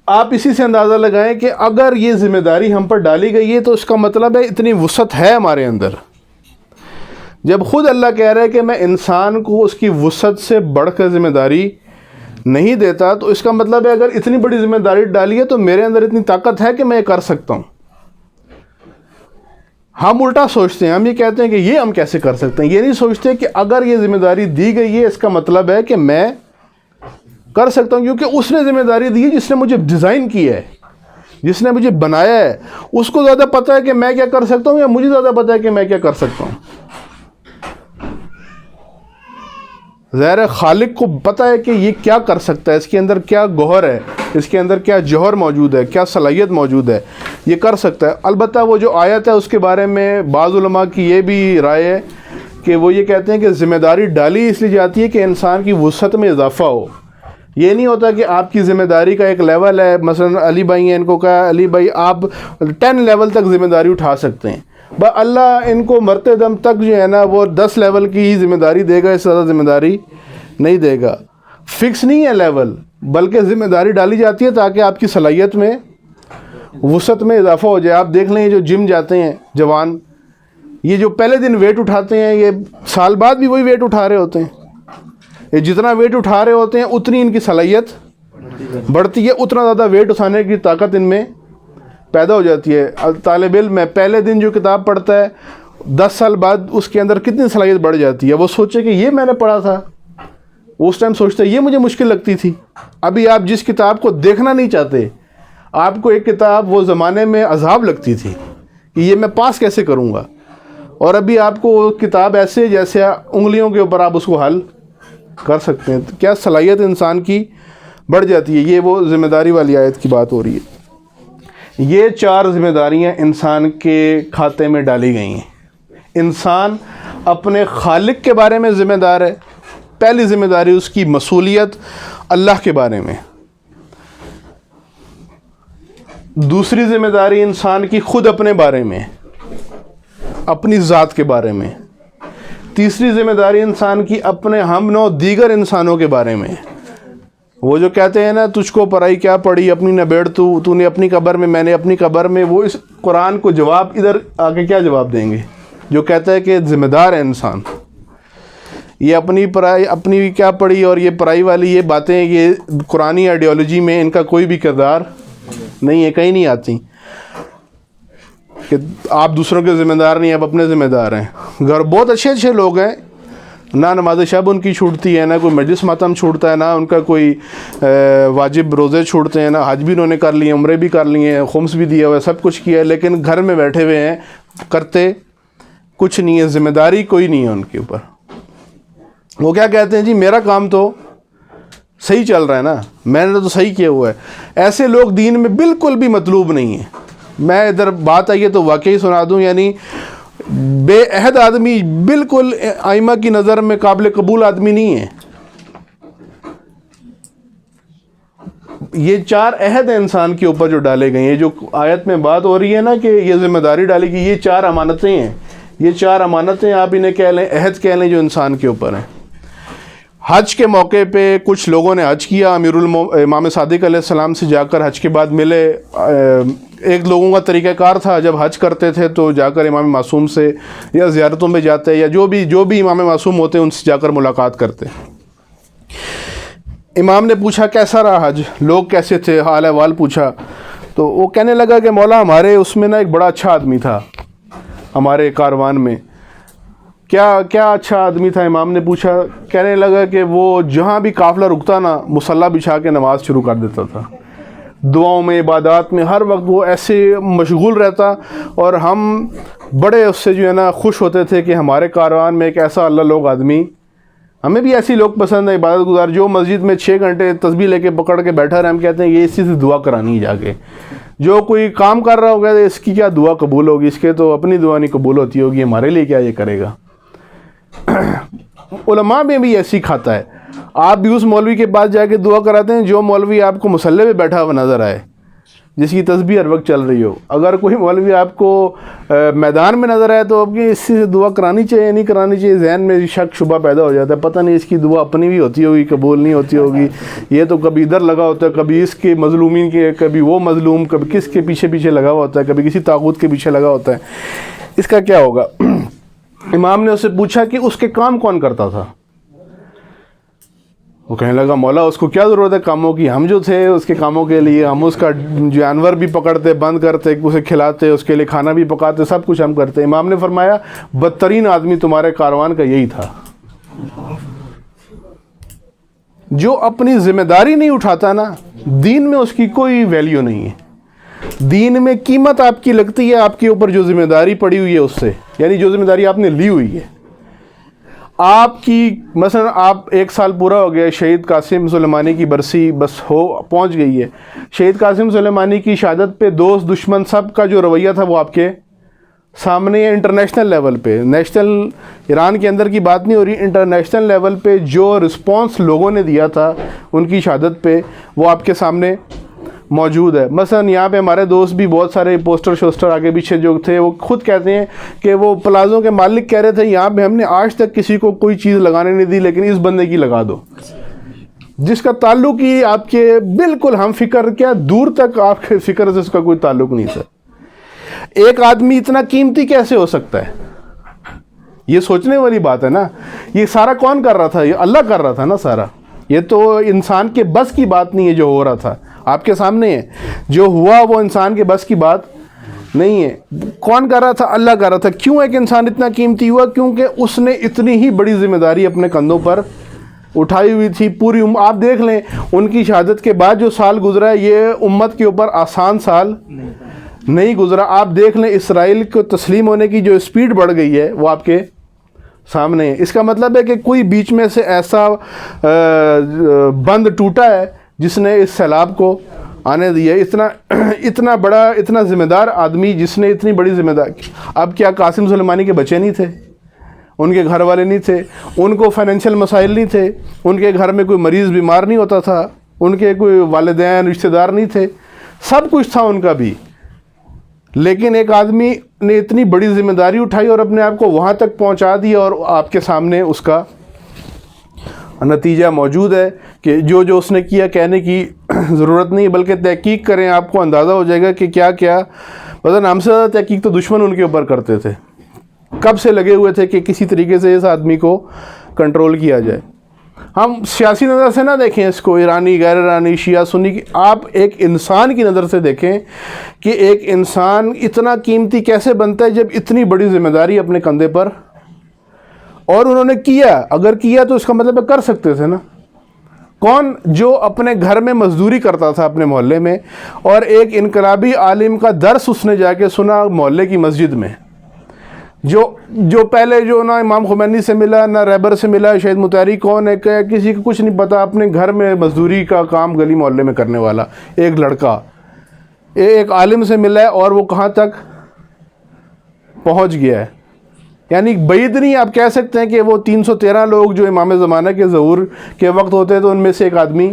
آپ اسی سے اندازہ لگائیں کہ اگر یہ ذمہ داری ہم پر ڈالی گئی ہے تو اس کا مطلب ہے اتنی وسعت ہے ہمارے اندر. جب خود اللہ کہہ رہا ہے کہ میں انسان کو اس کی وسعت سے بڑھ کر ذمہ داری نہیں دیتا, تو اس کا مطلب ہے اگر اتنی بڑی ذمہ داری ڈالی ہے تو میرے اندر اتنی طاقت ہے کہ میں یہ کر سکتا ہوں. ہم الٹا سوچتے ہیں, ہم یہ کہتے ہیں کہ یہ ہم کیسے کر سکتے ہیں. یہ نہیں سوچتے کہ اگر یہ ذمہ داری دی گئی ہے اس کا مطلب ہے کہ میں کر سکتا ہوں, کیونکہ اس نے ذمہ داری دی ہے جس نے مجھے ڈیزائن کیا ہے, جس نے مجھے بنایا ہے. اس کو زیادہ پتہ ہے کہ میں کیا کر سکتا ہوں یا مجھے زیادہ پتہ ہے کہ میں کیا کر سکتا ہوں. ظاہر خالق کو پتہ ہے کہ یہ کیا کر سکتا ہے, اس کے اندر کیا گوہر ہے, اس کے اندر کیا جوہر موجود ہے, کیا صلاحیت موجود ہے, یہ کر سکتا ہے. البتہ وہ جو آیت ہے اس کے بارے میں بعض علماء کی یہ بھی رائے ہے کہ وہ یہ کہتے ہیں کہ ذمہ داری ڈالی اس لیے جاتی ہے کہ انسان کی وسعت میں اضافہ ہو. یہ نہیں ہوتا کہ آپ کی ذمہ داری کا ایک لیول ہے, مثلا علی بھائی ہیں, ان کو کہا علی بھائی آپ 10 لیول تک ذمہ داری اٹھا سکتے ہیں, اللہ ان کو مرتے دم تک جو ہے نا وہ 10 لیول کی ہی ذمہ داری دے گا, اس سے زیادہ ذمہ داری نہیں دے گا. فکس نہیں ہے لیول, بلکہ ذمہ داری ڈالی جاتی ہے تاکہ آپ کی صلاحیت میں وسعت میں اضافہ ہو جائے. آپ دیکھ لیں جو جم جاتے ہیں جوان, یہ جو پہلے دن ویٹ اٹھاتے ہیں یہ سال بعد بھی وہی ویٹ اٹھا رہے ہوتے ہیں. یہ جتنا ویٹ اٹھا رہے ہوتے ہیں اتنی ان کی صلاحیت بڑھتی ہے, اتنا زیادہ ویٹ اٹھانے کی طاقت ان میں پیدا ہو جاتی ہے. طالب علم میں پہلے دن جو کتاب پڑھتا ہے 10 سال بعد اس کے اندر کتنی صلاحیت بڑھ جاتی ہے. وہ سوچے کہ یہ میں نے پڑھا تھا, اس ٹائم سوچتا ہے یہ مجھے مشکل لگتی تھی. ابھی آپ جس کتاب کو دیکھنا نہیں چاہتے, آپ کو ایک کتاب وہ زمانے میں عذاب لگتی تھی کہ یہ میں پاس کیسے کروں گا, اور ابھی آپ کو وہ کتاب ایسے جیسے انگلیوں کے اوپر آپ اس کو حل کر سکتے ہیں. کیا صلاحیت انسان کی بڑھ جاتی ہے. یہ وہ ذمہ داری والی آیت کی بات ہو رہی ہے. یہ 4 ذمہ داریاں انسان کے کھاتے میں ڈالی گئی ہیں. انسان اپنے خالق کے بارے میں ذمہ دار ہے. پہلی ذمہ داری اس کی مسئولیت اللہ کے بارے میں. دوسری ذمہ داری انسان کی خود اپنے بارے میں، اپنی ذات کے بارے میں. تیسری ذمہ داری انسان کی اپنے ہم نو دیگر انسانوں کے بارے میں. وہ جو کہتے ہیں نا تجھ کو پرائی کیا پڑی، اپنی نہ بیٹھ تو نے اپنی قبر میں میں نے اپنی قبر میں، وہ اس قرآن کو جواب ادھر آگے کیا جواب دیں گے جو کہتا ہے کہ ذمہ دار ہے انسان. یہ اپنی پرائی اپنی کیا پڑی اور یہ پرائی والی یہ باتیں یہ قرآنی آئیڈیالوجی میں ان کا کوئی بھی کردار نہیں ہے، کہیں نہیں آتی کہ آپ دوسروں کے ذمہ دار نہیں، آپ اپنے ذمہ دار ہیں. گھر بہت اچھے لوگ ہیں، نہ نماز شب ان کی چھوٹتی ہے، نہ کوئی مجلس ماتم چھوٹتا ہے، نہ ان کا کوئی واجب روزے چھوٹتے ہیں، نہ حج بھی انہوں نے کر لیے، عمرے بھی کر لیے ہیں، خمس بھی دیا ہوا ہے، سب کچھ کیا ہے، لیکن گھر میں بیٹھے ہوئے ہیں، کرتے کچھ نہیں ہے، ذمہ داری کوئی نہیں ہے ان کے اوپر. وہ کیا کہتے ہیں جی میرا کام تو صحیح چل رہا ہے نا، میں نے تو صحیح کیا ہوا ہے. ایسے لوگ دین میں بالکل بھی مطلوب نہیں ہیں. میں ادھر بات آئی ہے تو واقعی سنا دوں، یعنی بے عہد آدمی بالکل ائمہ کی نظر میں قابل قبول آدمی نہیں ہے. یہ 4 عہد ہیں انسان کے اوپر جو ڈالے گئے ہیں. جو آیت میں بات ہو رہی ہے نا کہ یہ ذمہ داری ڈالے گی، یہ 4 امانتیں ہیں. یہ 4 امانتیں آپ انہیں کہہ لیں، عہد کہہ لیں، جو انسان کے اوپر ہیں. حج کے موقع پہ کچھ لوگوں نے حج کیا، امام صادق علیہ السلام سے جا کر حج کے بعد ملے. ایک لوگوں کا طریقہ کار تھا جب حج کرتے تھے تو جا کر امام معصوم سے یا زیارتوں میں جاتے یا جو بھی امام معصوم ہوتے ان سے جا کر ملاقات کرتے. امام نے پوچھا کیسا رہا حج، لوگ کیسے تھے، حال احوال پوچھا. تو وہ کہنے لگا کہ مولا ہمارے اس میں نا ایک بڑا اچھا آدمی تھا ہمارے کاروان میں. کیا اچھا آدمی تھا؟ امام نے پوچھا. کہنے لگا کہ وہ جہاں بھی قافلہ رکتا نا مصلی بچھا کے نماز شروع کر دیتا تھا. دعاؤں میں، عبادات میں، ہر وقت وہ ایسے مشغول رہتا، اور ہم بڑے اس سے جو ہے نا خوش ہوتے تھے کہ ہمارے کاروان میں ایک ایسا اللہ لوگ آدمی. ہمیں بھی ایسی لوگ پسند ہیں، عبادت گزار، جو مسجد میں 6 گھنٹے تسبیح لے کے پکڑ کے بیٹھا رہے. ہم کہتے ہیں یہ اسی سے دعا کرانی جا کے. جو کوئی کام کر رہا ہوگا اس کی کیا دعا قبول ہوگی، اس کے تو اپنی دعا نہیں قبول ہوتی ہوگی، ہمارے لیے کیا یہ کرے گا. علماء میں بھی ایسی کھاتا ہے. آپ بھی اس مولوی کے پاس جا کے دعا کراتے ہیں جو مولوی آپ کو مصلی پہ بیٹھا ہوا نظر آئے، جس کی تسبیح ہر وقت چل رہی ہو. اگر کوئی مولوی آپ کو میدان میں نظر آئے تو آپ کی اس سے دعا کرانی چاہیے نہیں کرانی چاہیے، ذہن میں شک شبہ پیدا ہو جاتا ہے. پتہ نہیں اس کی دعا اپنی بھی ہوتی ہوگی، قبول نہیں ہوتی ہوگی. یہ تو کبھی ادھر لگا ہوتا ہے، کبھی اس کے مظلومین کے، کبھی وہ مظلوم، کبھی کس کے پیچھے لگا ہوتا ہے، کبھی کسی طاغوت کے پیچھے لگا ہوتا ہے. اس کا کیا ہوگا؟ امام نے اس سے پوچھا کہ اس کے کام کون کرتا تھا؟ وہ کہنے لگا مولا اس کو کیا ضرورت ہے کاموں کی، ہم جو تھے اس کے کاموں کے لیے ہم اس کا جانور بھی پکڑتے، بند کرتے، اسے کھلاتے، اس کے لیے کھانا بھی پکاتے، سب کچھ ہم کرتے. امام نے فرمایا بدترین آدمی تمہارے کاروان کا یہی تھا جو اپنی ذمہ داری نہیں اٹھاتا نا. دین میں اس کی کوئی ویلیو نہیں ہے. دین میں قیمت آپ کی لگتی ہے آپ کے اوپر جو ذمہ داری پڑی ہوئی ہے اس سے، یعنی جو ذمہ داری آپ نے لی ہوئی ہے. آپ کی مثلا آپ 1 سال پورا ہو گیا، شہید قاسم سلیمانی کی برسی بس پہنچ گئی ہے. شہید قاسم سلیمانی کی شہادت پہ دوست دشمن سب کا جو رویہ تھا وہ آپ کے سامنے ہے. انٹرنیشنل لیول پہ، نیشنل ایران کے اندر کی بات نہیں ہو رہی، انٹرنیشنل لیول پہ جو رسپانس لوگوں نے دیا تھا ان کی شہادت پہ وہ آپ کے سامنے موجود ہے. مثلا یہاں پہ ہمارے دوست بھی بہت سارے پوسٹر شوسٹر آگے پیچھے جو تھے وہ خود کہتے ہیں کہ وہ پلازوں کے مالک کہہ رہے تھے یہاں پہ ہم نے آج تک کسی کو کوئی چیز لگانے نہیں دی لیکن اس بندے کی لگا دو، جس کا تعلق ہی آپ کے بالکل ہم فکر، کیا دور تک آپ کے فکر سے اس کا کوئی تعلق نہیں تھا. ایک آدمی اتنا قیمتی کیسے ہو سکتا ہے؟ یہ سوچنے والی بات ہے نا. یہ سارا کون کر رہا تھا؟ یہ اللہ کر رہا تھا نا سارا. یہ تو انسان کے بس کی بات نہیں ہے جو ہو رہا تھا، آپ کے سامنے ہے. جو ہوا وہ انسان کے بس کی بات نہیں ہے. کون کر رہا تھا؟ اللہ کر رہا تھا. کیوں ایک انسان اتنا قیمتی ہوا؟ کیونکہ اس نے اتنی ہی بڑی ذمہ داری اپنے کندھوں پر اٹھائی ہوئی تھی. پوری آپ دیکھ لیں ان کی شہادت کے بعد جو سال گزرا ہے یہ امت کے اوپر آسان سال نہیں گزرا. آپ دیکھ لیں اسرائیل کو تسلیم ہونے کی جو اسپیڈ بڑھ گئی ہے وہ آپ کے سامنے ہے. اس کا مطلب ہے کہ کوئی بیچ میں سے ایسا بند ٹوٹا ہے جس نے اس سیلاب کو آنے دیا. اتنا بڑا اتنا ذمہ دار آدمی جس نے اتنی بڑی ذمہ داری. اب کیا قاسم سلیمانی کے بچے نہیں تھے؟ ان کے گھر والے نہیں تھے؟ ان کو فائنینشیل مسائل نہیں تھے؟ ان کے گھر میں کوئی مریض بیمار نہیں ہوتا تھا؟ ان کے کوئی والدین رشتہ دار نہیں تھے؟ سب کچھ تھا ان کا بھی. لیکن ایک آدمی نے اتنی بڑی ذمہ داری اٹھائی اور اپنے آپ کو وہاں تک پہنچا دیا, اور آپ کے سامنے اس کا نتیجہ موجود ہے کہ جو اس نے کیا کہنے کی ضرورت نہیں, بلکہ تحقیق کریں آپ کو اندازہ ہو جائے گا کہ کیا کیا. مثلا ہم سے زیادہ تحقیق تو دشمن ان کے اوپر کرتے تھے, کب سے لگے ہوئے تھے کہ کسی طریقے سے اس آدمی کو کنٹرول کیا جائے. ہم سیاسی نظر سے نہ دیکھیں اس کو, ایرانی غیر ایرانی شیعہ سنی کی, آپ ایک انسان کی نظر سے دیکھیں کہ ایک انسان اتنا قیمتی کیسے بنتا ہے جب اتنی بڑی ذمہ داری اپنے کندھے پر, اور انہوں نے کیا. اگر کیا تو اس کا مطلب ہے کر سکتے تھے نا. کون جو اپنے گھر میں مزدوری کرتا تھا اپنے محلے میں, اور ایک انقلابی عالم کا درس اس نے جا کے سنا محلے کی مسجد میں, جو پہلے جو نہ امام خمینی سے ملا نہ رہبر سے ملا, شہید مطہری کون ہے, کہ کسی کو کچھ نہیں پتا, اپنے گھر میں مزدوری کا کام گلی محلے میں کرنے والا ایک لڑکا ایک عالم سے ملا ہے, اور وہ کہاں تک پہنچ گیا ہے. یعنی بعید نہیں آپ کہہ سکتے ہیں کہ وہ 313 لوگ جو امام زمانہ کے ظہور کے وقت ہوتے ہیں تو ان میں سے ایک آدمی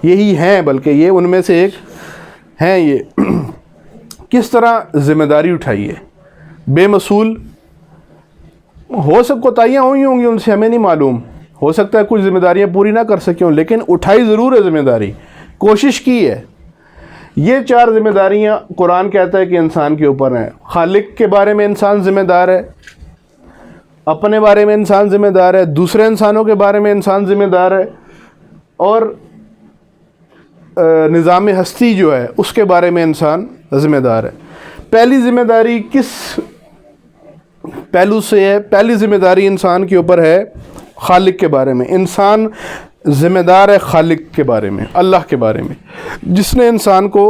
یہی ہیں, بلکہ یہ ان میں سے ایک ہیں. یہ کس طرح ذمہ داری اٹھائی ہے, بے مسئول. ہو سکتا کوتاہیاں ہوئی ہوں گی ان سے, ہمیں نہیں معلوم, ہو سکتا ہے کچھ ذمہ داریاں پوری نہ کر سکیں ہوں, لیکن اٹھائی ضرور ہے ذمہ داری, کوشش کی ہے. یہ 4 ذمہ داریاں قرآن کہتا ہے کہ انسان کے اوپر ہیں. خالق کے بارے میں انسان ذمہ دار ہے, اپنے بارے میں انسان ذمہ دار ہے, دوسرے انسانوں کے بارے میں انسان ذمہ دار ہے, اور نظام ہستی جو ہے اس کے بارے میں انسان ذمہ دار ہے. پہلی ذمہ داری کس پہلو سے ہے؟ پہلی ذمہ داری انسان کے اوپر ہے خالق کے بارے میں. انسان ذمہ دار ہے خالق کے بارے میں, اللہ کے بارے میں, جس نے انسان کو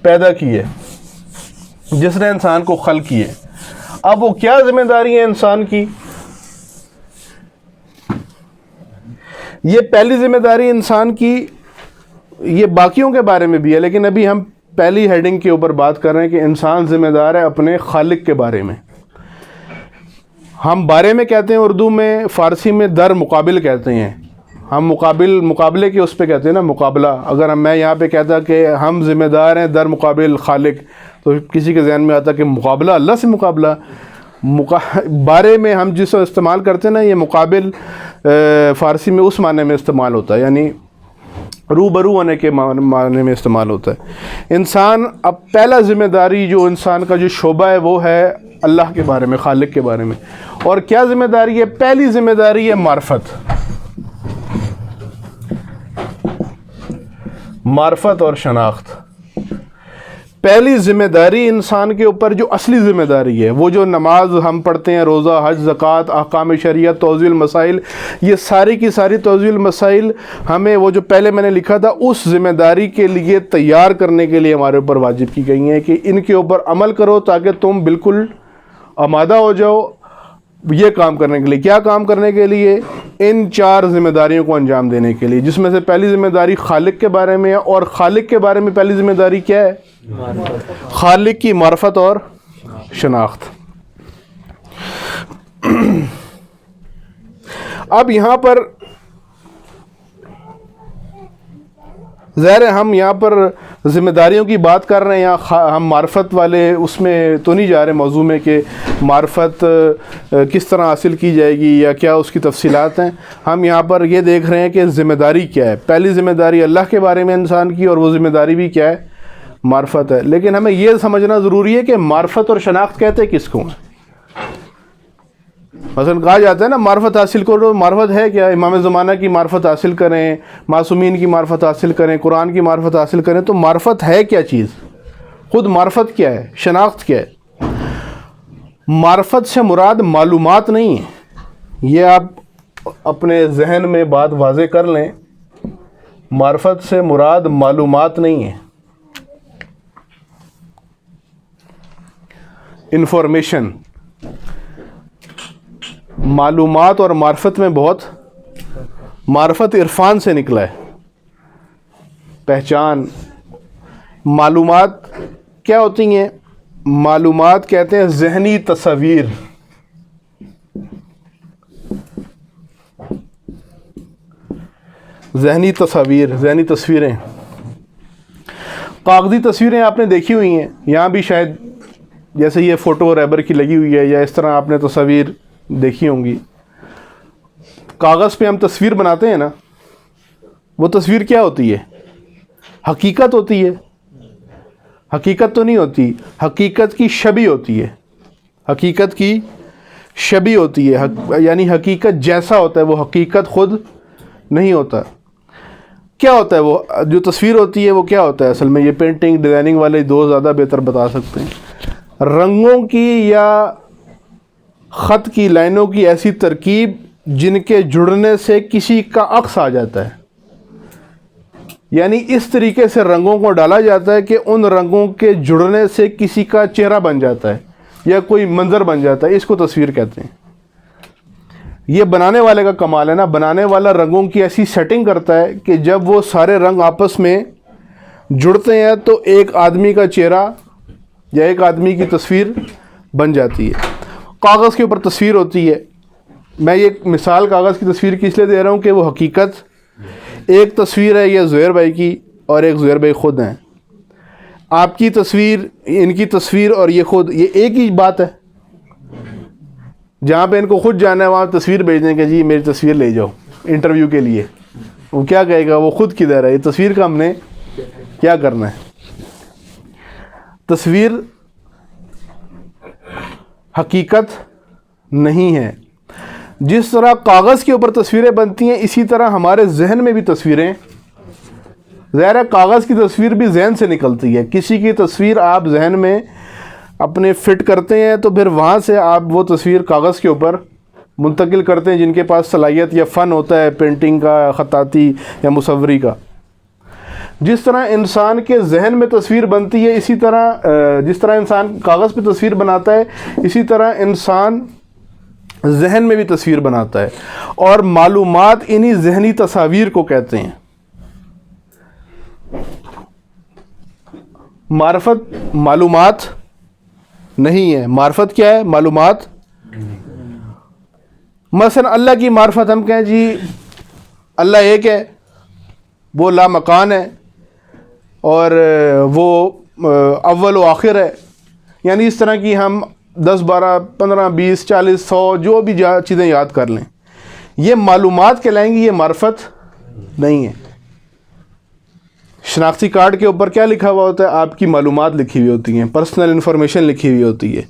پیدا کی ہے, جس نے انسان کو خلق کی ہے. اب وہ کیا ذمہ داری ہے انسان کی؟ یہ پہلی ذمہ داری انسان کی, یہ باقیوں کے بارے میں بھی ہے, لیکن ابھی ہم پہلی ہیڈنگ کے اوپر بات کر رہے ہیں کہ انسان ذمہ دار ہے اپنے خالق کے بارے میں. ہم بارے میں کہتے ہیں اردو میں, فارسی میں در مقابل کہتے ہیں. ہم مقابلے کے اس پہ کہتے ہیں نا, مقابلہ. اگر میں یہاں پہ کہتا کہ ہم ذمہ دار ہیں در مقابل خالق, تو کسی کے ذہن میں آتا کہ مقابلہ, اللہ سے مقابلہ. بارے میں ہم جس کو استعمال کرتے ہیں نا, یہ مقابل فارسی میں اس معنی میں استعمال ہوتا ہے, یعنی روبرو ہونے کے معنی میں استعمال ہوتا ہے. انسان اب پہلا ذمہ داری جو انسان کا جو شعبہ ہے وہ ہے اللہ کے بارے میں, خالق کے بارے میں. اور کیا ذمہ داری ہے؟ پہلی ذمہ داری ہے معرفت. معرفت اور شناخت. پہلی ذمہ داری انسان کے اوپر جو اصلی ذمہ داری ہے, وہ جو نماز ہم پڑھتے ہیں, روزہ, حج, زکوٰۃ, احکام شریعت, توضیح المسائل, یہ ساری کی ساری توضیح المسائل ہمیں وہ جو پہلے میں نے لکھا تھا اس ذمہ داری کے لیے تیار کرنے کے لیے ہمارے اوپر واجب کی گئی ہیں کہ ان کے اوپر عمل کرو تاکہ تم بالکل آمادہ ہو جاؤ یہ کام کرنے کے لیے. کیا کام کرنے کے لیے؟ ان 4 ذمہ داریوں کو انجام دینے کے لیے, جس میں سے پہلی ذمہ داری خالق کے بارے میں ہے. اور خالق کے بارے میں پہلی ذمہ داری کیا ہے؟ خالق کی معرفت اور شناخت. اب یہاں پر ظاہر ہے ہم یہاں پر ذمہ داریوں کی بات کر رہے ہیں, ہم معرفت والے اس میں تو نہیں جا رہے موضوع میں کہ معرفت کس طرح حاصل کی جائے گی یا کیا اس کی تفصیلات ہیں. ہم یہاں پر یہ دیکھ رہے ہیں کہ ذمہ داری کیا ہے. پہلی ذمہ داری اللہ کے بارے میں انسان کی, اور وہ ذمہ داری بھی کیا ہے؟ معرفت ہے. لیکن ہمیں یہ سمجھنا ضروری ہے کہ معرفت اور شناخت کہتے کس کو ہیں. مثلا کہا جاتا ہے نا معرفت حاصل کرو, معرفت ہے کیا؟ امام زمانہ کی معرفت حاصل کریں, معصومین کی معرفت حاصل کریں, قرآن کی معرفت حاصل کریں. تو معرفت ہے کیا چیز؟ خود معرفت کیا ہے؟ شناخت کیا ہے؟ معرفت سے مراد معلومات نہیں ہے. یہ آپ اپنے ذہن میں بات واضح کر لیں, معرفت سے مراد معلومات نہیں ہے, انفارمیشن. معلومات اور معرفت میں بہت, معرفت عرفان سے نکلا ہے, پہچان, معلومات کیا ہوتی ہیں؟ معلومات کہتے ہیں ذہنی تصاویر. ذہنی تصاویر، ذہنی تصویریں. کاغذی تصویریں آپ نے دیکھی ہوئی ہیں، یہاں بھی شاید جیسے یہ فوٹو ریبر کی لگی ہوئی ہے، یا اس طرح آپ نے تصاویر دیکھی ہوں گی. کاغذ پہ ہم تصویر بناتے ہیں نا، وہ تصویر کیا ہوتی ہے؟ حقیقت ہوتی ہے؟ حقیقت تو نہیں ہوتی، حقیقت کی شبیہ ہوتی ہے. حقیقت کی شبیہ ہوتی ہے، یعنی حقیقت جیسا ہوتا ہے، وہ حقیقت خود نہیں ہوتا. کیا ہوتا ہے وہ جو تصویر ہوتی ہے؟ وہ کیا ہوتا ہے اصل میں؟ یہ پینٹنگ ڈیزائننگ والے دو زیادہ بہتر بتا سکتے ہیں. رنگوں کی یا خط کی لائنوں کی ایسی ترکیب جن کے جڑنے سے کسی کا عکس آ جاتا ہے، یعنی اس طریقے سے رنگوں کو ڈالا جاتا ہے کہ ان رنگوں کے جڑنے سے کسی کا چہرہ بن جاتا ہے یا کوئی منظر بن جاتا ہے. اس کو تصویر کہتے ہیں. یہ بنانے والے کا کمال ہے نا. بنانے والا رنگوں کی ایسی سیٹنگ کرتا ہے کہ جب وہ سارے رنگ آپس میں جڑتے ہیں تو ایک آدمی کا چہرہ یا ایک آدمی کی تصویر بن جاتی ہے. کاغذ کے اوپر تصویر ہوتی ہے. میں یہ مثال کاغذ کی تصویر کی اس لیے دے رہا ہوں کہ وہ حقیقت ایک تصویر ہے، یہ زہیر بھائی کی، اور ایک زہیر بھائی خود ہیں. آپ کی تصویر، ان کی تصویر اور یہ خود، یہ ایک ہی بات ہے. جہاں پہ ان کو خود جانا ہے وہاں تصویر بھیج دیں کہ جی میری تصویر لے جاؤ انٹرویو کے لیے. وہ کیا کہے گا؟ وہ خود کدھر ہے؟ یہ تصویر کا ہم نے کیا کرنا ہے؟ تصویر حقیقت نہیں ہے. جس طرح کاغذ کے اوپر تصویریں بنتی ہیں، اسی طرح ہمارے ذہن میں بھی تصویریں. ظاہر ہے کاغذ کی تصویر بھی ذہن سے نکلتی ہے. کسی کی تصویر آپ ذہن میں اپنے فٹ کرتے ہیں تو پھر وہاں سے آپ وہ تصویر کاغذ کے اوپر منتقل کرتے ہیں. جن کے پاس صلاحیت یا فن ہوتا ہے پینٹنگ کا، خطاطی یا مصوری کا. جس طرح انسان کے ذہن میں تصویر بنتی ہے، اسی طرح جس طرح انسان کاغذ پہ تصویر بناتا ہے، اسی طرح انسان ذہن میں بھی تصویر بناتا ہے. اور معلومات انہی ذہنی تصاویر کو کہتے ہیں. معرفت معلومات نہیں ہے. معرفت کیا ہے؟ معلومات. مثلا اللہ کی معرفت ہم کہیں جی اللہ ایک ہے، وہ لا مکان ہے، اور وہ اول و آخر ہے. یعنی اس طرح کی ہم 10 12 15 20 40 100 جو بھی چیزیں یاد کر لیں، یہ معلومات کہلائیں گی، یہ معرفت نہیں ہے. شناختی کارڈ کے اوپر کیا لکھا ہوا ہوتا ہے؟ آپ کی معلومات لکھی ہوئی ہوتی ہیں، پرسنل انفارمیشن لکھی ہوئی ہوتی ہے.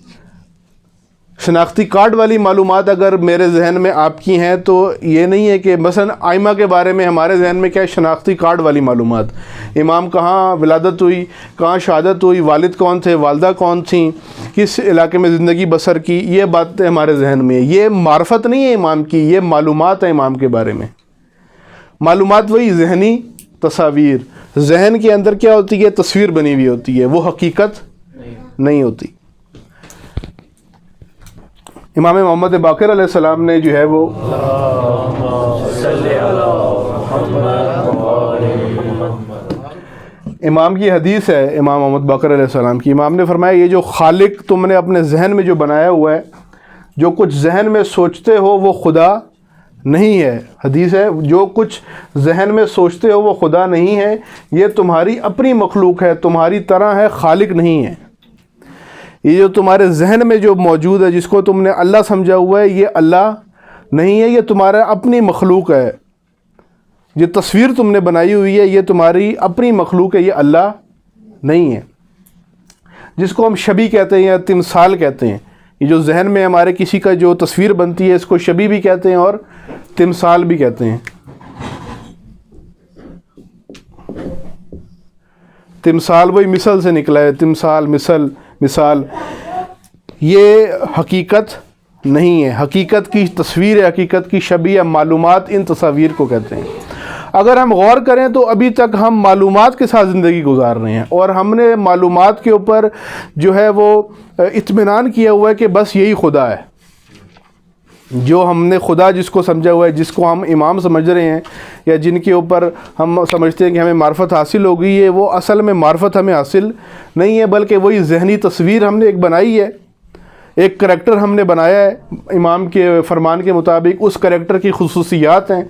شناختی کارڈ والی معلومات اگر میرے ذہن میں آپ کی ہیں تو یہ نہیں ہے کہ مثلا آئمہ کے بارے میں ہمارے ذہن میں کیا ہے؟ شناختی کارڈ والی معلومات. امام کہاں ولادت ہوئی، کہاں شہادت ہوئی، والد کون تھے، والدہ کون تھیں، کس علاقے میں زندگی بسر کی، یہ باتیں ہمارے ذہن میں. یہ معرفت نہیں ہے امام کی، یہ معلومات ہیں امام کے بارے میں. معلومات وہی ذہنی تصاویر. ذہن کے اندر کیا ہوتی ہے؟ تصویر بنی ہوئی ہوتی ہے، وہ حقیقت نہیں ہوتی. امام محمد باقر علیہ السلام نے جو ہے وہ امام کی حدیث ہے، امام محمد باقر علیہ السلام کی. امام نے فرمایا یہ جو خالق تم نے اپنے ذہن میں جو بنایا ہوا ہے، جو کچھ ذہن میں سوچتے ہو وہ خدا نہیں ہے. حدیث ہے جو کچھ ذہن میں سوچتے ہو وہ خدا نہیں ہے، یہ تمہاری اپنی مخلوق ہے، تمہاری طرح ہے، خالق نہیں ہے. یہ جو تمہارے ذہن میں جو موجود ہے، جس کو تم نے اللہ سمجھا ہوا ہے، یہ اللہ نہیں ہے، یہ تمہارا اپنی مخلوق ہے. یہ تصویر تم نے بنائی ہوئی ہے، یہ تمہاری اپنی مخلوق ہے، یہ اللہ نہیں ہے. جس کو ہم شبیہ کہتے ہیں یا تمثال کہتے ہیں، یہ جو ذہن میں ہمارے کسی کا جو تصویر بنتی ہے، اس کو شبیہ بھی کہتے ہیں اور تمثال بھی کہتے ہیں. تمثال وہی مثل سے نکلا ہے، تمثال مثال. یہ حقیقت نہیں ہے. حقیقت کی تصویر ہے، حقیقت کی شبیہ، معلومات ان تصاویر کو کہتے ہیں. اگر ہم غور کریں تو ابھی تک ہم معلومات کے ساتھ زندگی گزار رہے ہیں، اور ہم نے معلومات کے اوپر جو ہے وہ اطمینان کیا ہوا ہے کہ بس یہی خدا ہے. جو ہم نے خدا جس کو سمجھا ہوا ہے، جس کو ہم امام سمجھ رہے ہیں، یا جن کے اوپر ہم سمجھتے ہیں کہ ہمیں معرفت حاصل ہو گئی ہے، وہ اصل میں معرفت ہمیں حاصل نہیں ہے، بلکہ وہی ذہنی تصویر ہم نے ایک بنائی ہے، ایک کریکٹر ہم نے بنایا ہے امام کے فرمان کے مطابق، اس کریکٹر کی خصوصیات ہیں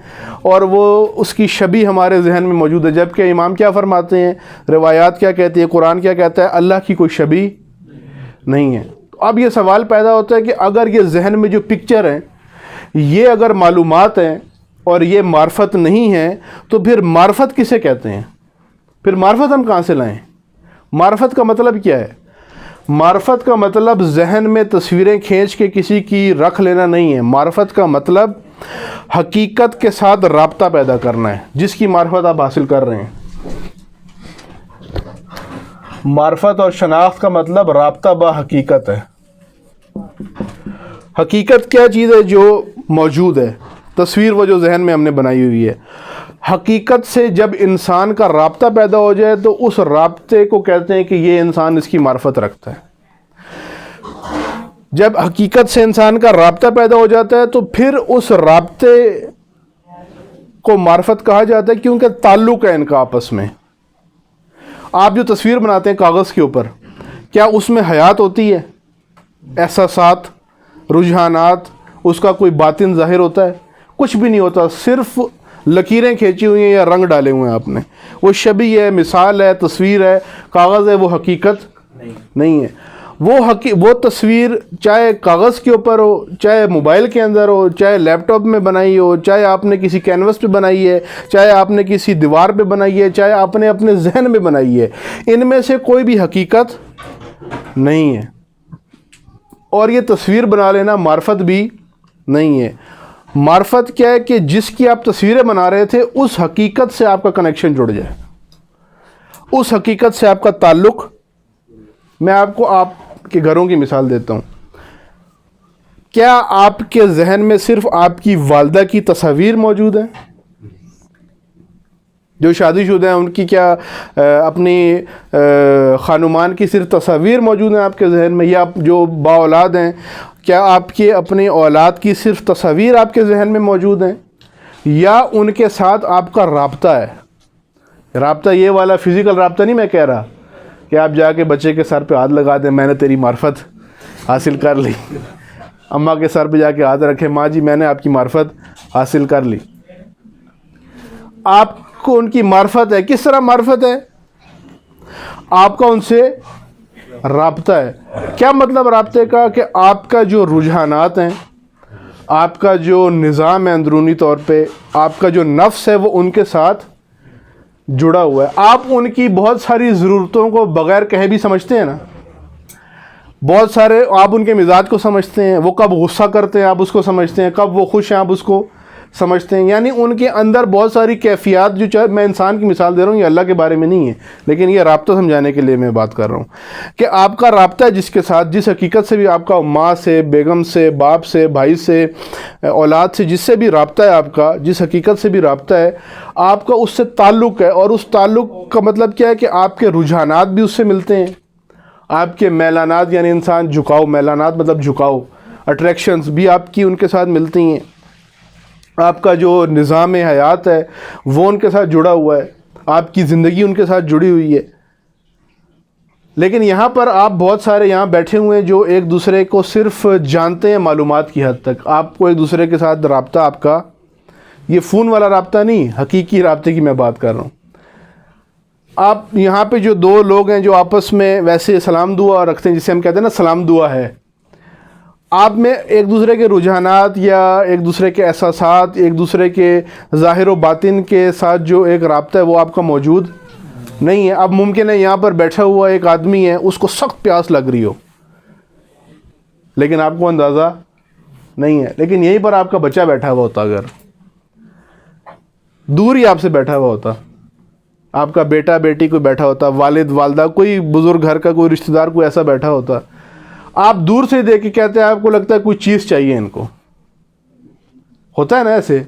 اور وہ اس کی شبیہ ہمارے ذہن میں موجود ہے، جبکہ امام کیا فرماتے ہیں، روایات کیا کہتی ہے، قرآن کیا کہتا ہے، اللہ کی کوئی شبیہ نہیں ہے۔ اب یہ سوال پیدا ہوتا ہے کہ اگر یہ ذہن میں جو پکچر ہیں، یہ اگر معلومات ہیں اور یہ معرفت نہیں ہے، تو پھر معرفت کسے کہتے ہیں؟ پھر معرفت ہم کہاں سے لائیں؟ معرفت کا مطلب کیا ہے؟ معرفت کا مطلب ذہن میں تصویریں کھینچ کے کسی کی رکھ لینا نہیں ہے۔ معرفت کا مطلب حقیقت کے ساتھ رابطہ پیدا کرنا ہے، جس کی معرفت آپ حاصل کر رہے ہیں۔ معرفت اور شناخت کا مطلب رابطہ با حقیقت ہے۔ حقیقت کیا چیز ہے؟ جو موجود ہے، تصویر وہ جو ذہن میں ہم نے بنائی ہوئی ہے۔ حقیقت سے جب انسان کا رابطہ پیدا ہو جائے تو اس رابطے کو کہتے ہیں کہ یہ انسان اس کی معرفت رکھتا ہے۔ جب حقیقت سے انسان کا رابطہ پیدا ہو جاتا ہے تو پھر اس رابطے کو معرفت کہا جاتا ہے، کیونکہ تعلق ہے ان کا آپس میں۔ آپ جو تصویر بناتے ہیں کاغذ کے اوپر، کیا اس میں حیات ہوتی ہے؟ احساسات، رجحانات، اس کا کوئی باطن ظاہر ہوتا ہے؟ کچھ بھی نہیں ہوتا، صرف لکیریں کھینچی ہوئی ہیں یا رنگ ڈالے ہوئے ہیں آپ نے۔ وہ شبیہ ہے، مثال ہے، تصویر ہے، کاغذ ہے، وہ حقیقت نہیں ہے۔ وہ تصویر چاہے کاغذ کے اوپر ہو، چاہے موبائل کے اندر ہو، چاہے لیپ ٹاپ میں بنائی ہو، چاہے آپ نے کسی کینوس پہ بنائی ہے، چاہے آپ نے کسی دیوار پہ بنائی ہے، چاہے آپ نے اپنے ذہن میں بنائی ہے، ان میں سے کوئی بھی حقیقت نہیں ہے۔ اور یہ تصویر بنا لینا معرفت بھی نہیں ہے۔ معرفت کیا ہے؟ کہ جس کی آپ تصویریں بنا رہے تھے اس حقیقت سے آپ کا کنیکشن جڑ جائے، اس حقیقت سے آپ کا تعلق۔ میں آپ کو آپ کے گھروں کی مثال دیتا ہوں۔ کیا آپ کے ذہن میں صرف آپ کی والدہ کی تصاویر موجود ہیں؟ جو شادی شدہ ہیں ان کی کیا اپنی خانمان کی صرف تصاویر موجود ہیں آپ کے ذہن میں؟ یا جو با اولاد ہیں، کیا آپ کے اپنے اولاد کی صرف تصاویر آپ کے ذہن میں موجود ہیں؟ یا ان کے ساتھ آپ کا رابطہ ہے؟ رابطہ یہ والا فزیکل رابطہ نہیں میں کہہ رہا کہ آپ جا کے بچے کے سر پہ ہاتھ لگا دیں، میں نے تیری معرفت حاصل کر لی۔ اماں کے سر پہ جا کے ہاتھ رکھے، ماں جی میں نے آپ کی معرفت حاصل کر لی۔ آپ کو ان کی معرفت ہے۔ کس طرح معرفت ہے؟ آپ کا ان سے رابطہ ہے۔ کیا مطلب رابطے کا؟ کہ آپ کا جو رجحانات ہیں، آپ کا جو نظام ہے اندرونی طور پہ، آپ کا جو نفس ہے وہ ان کے ساتھ جڑا ہوا ہے۔ آپ ان کی بہت ساری ضرورتوں کو بغیر کہے بھی سمجھتے ہیں نا، بہت سارے آپ ان کے مزاج کو سمجھتے ہیں، وہ کب غصہ کرتے ہیں آپ اس کو سمجھتے ہیں، کب وہ خوش ہیں آپ اس کو سمجھتے ہیں۔ یعنی ان کے اندر بہت ساری کیفیات، جو چاہے میں انسان کی مثال دے رہا ہوں، یہ اللہ کے بارے میں نہیں ہے، لیکن یہ رابطہ سمجھانے کے لیے میں بات کر رہا ہوں کہ آپ کا رابطہ ہے جس کے ساتھ، جس حقیقت سے بھی آپ کا ماں سے، بیگم سے، باپ سے، بھائی سے، اولاد سے، جس سے بھی رابطہ ہے آپ کا، جس حقیقت سے بھی رابطہ ہے آپ کا، اس سے تعلق ہے۔ اور اس تعلق کا مطلب کیا ہے؟ کہ آپ کے رجحانات بھی اس سے ملتے ہیں، آپ کے میلانات، یعنی انسان جھکاؤ، میلانات مطلب جھکاؤ، اٹریکشنز بھی آپ کی ان کے ساتھ ملتی ہیں۔ آپ کا جو نظام حیات ہے وہ ان کے ساتھ جڑا ہوا ہے، آپ کی زندگی ان کے ساتھ جڑی ہوئی ہے۔ لیکن یہاں پر آپ بہت سارے یہاں بیٹھے ہوئے ہیں جو ایک دوسرے کو صرف جانتے ہیں معلومات کی حد تک۔ آپ کو ایک دوسرے کے ساتھ رابطہ، آپ کا یہ فون والا رابطہ نہیں، حقیقی رابطے کی میں بات کر رہا ہوں۔ آپ یہاں پہ جو دو لوگ ہیں جو آپس میں ویسے سلام دعا رکھتے ہیں، جسے ہم کہتے ہیں نا سلام دعا ہے، آپ میں ایک دوسرے کے رجحانات یا ایک دوسرے کے احساسات، ایک دوسرے کے ظاہر و باطن کے ساتھ جو ایک رابطہ ہے وہ آپ کا موجود نہیں ہے۔ اب ممکن ہے یہاں پر بیٹھا ہوا ایک آدمی ہے، اس کو سخت پیاس لگ رہی ہو لیکن آپ کو اندازہ نہیں ہے، لیکن یہیں پر آپ کا بچہ بیٹھا ہوا ہوتا، اگر دور ہی آپ سے بیٹھا ہوا ہوتا، آپ کا بیٹا بیٹی کوئی بیٹھا ہوتا، والد والدہ، کوئی بزرگ گھر کا کوئی رشتہ دار کوئی ایسا بیٹھا ہوتا، آپ دور سے دیکھ کے کہتے ہیں آپ کو لگتا ہے کوئی چیز چاہیے ان کو، ہوتا ہے نا ایسے،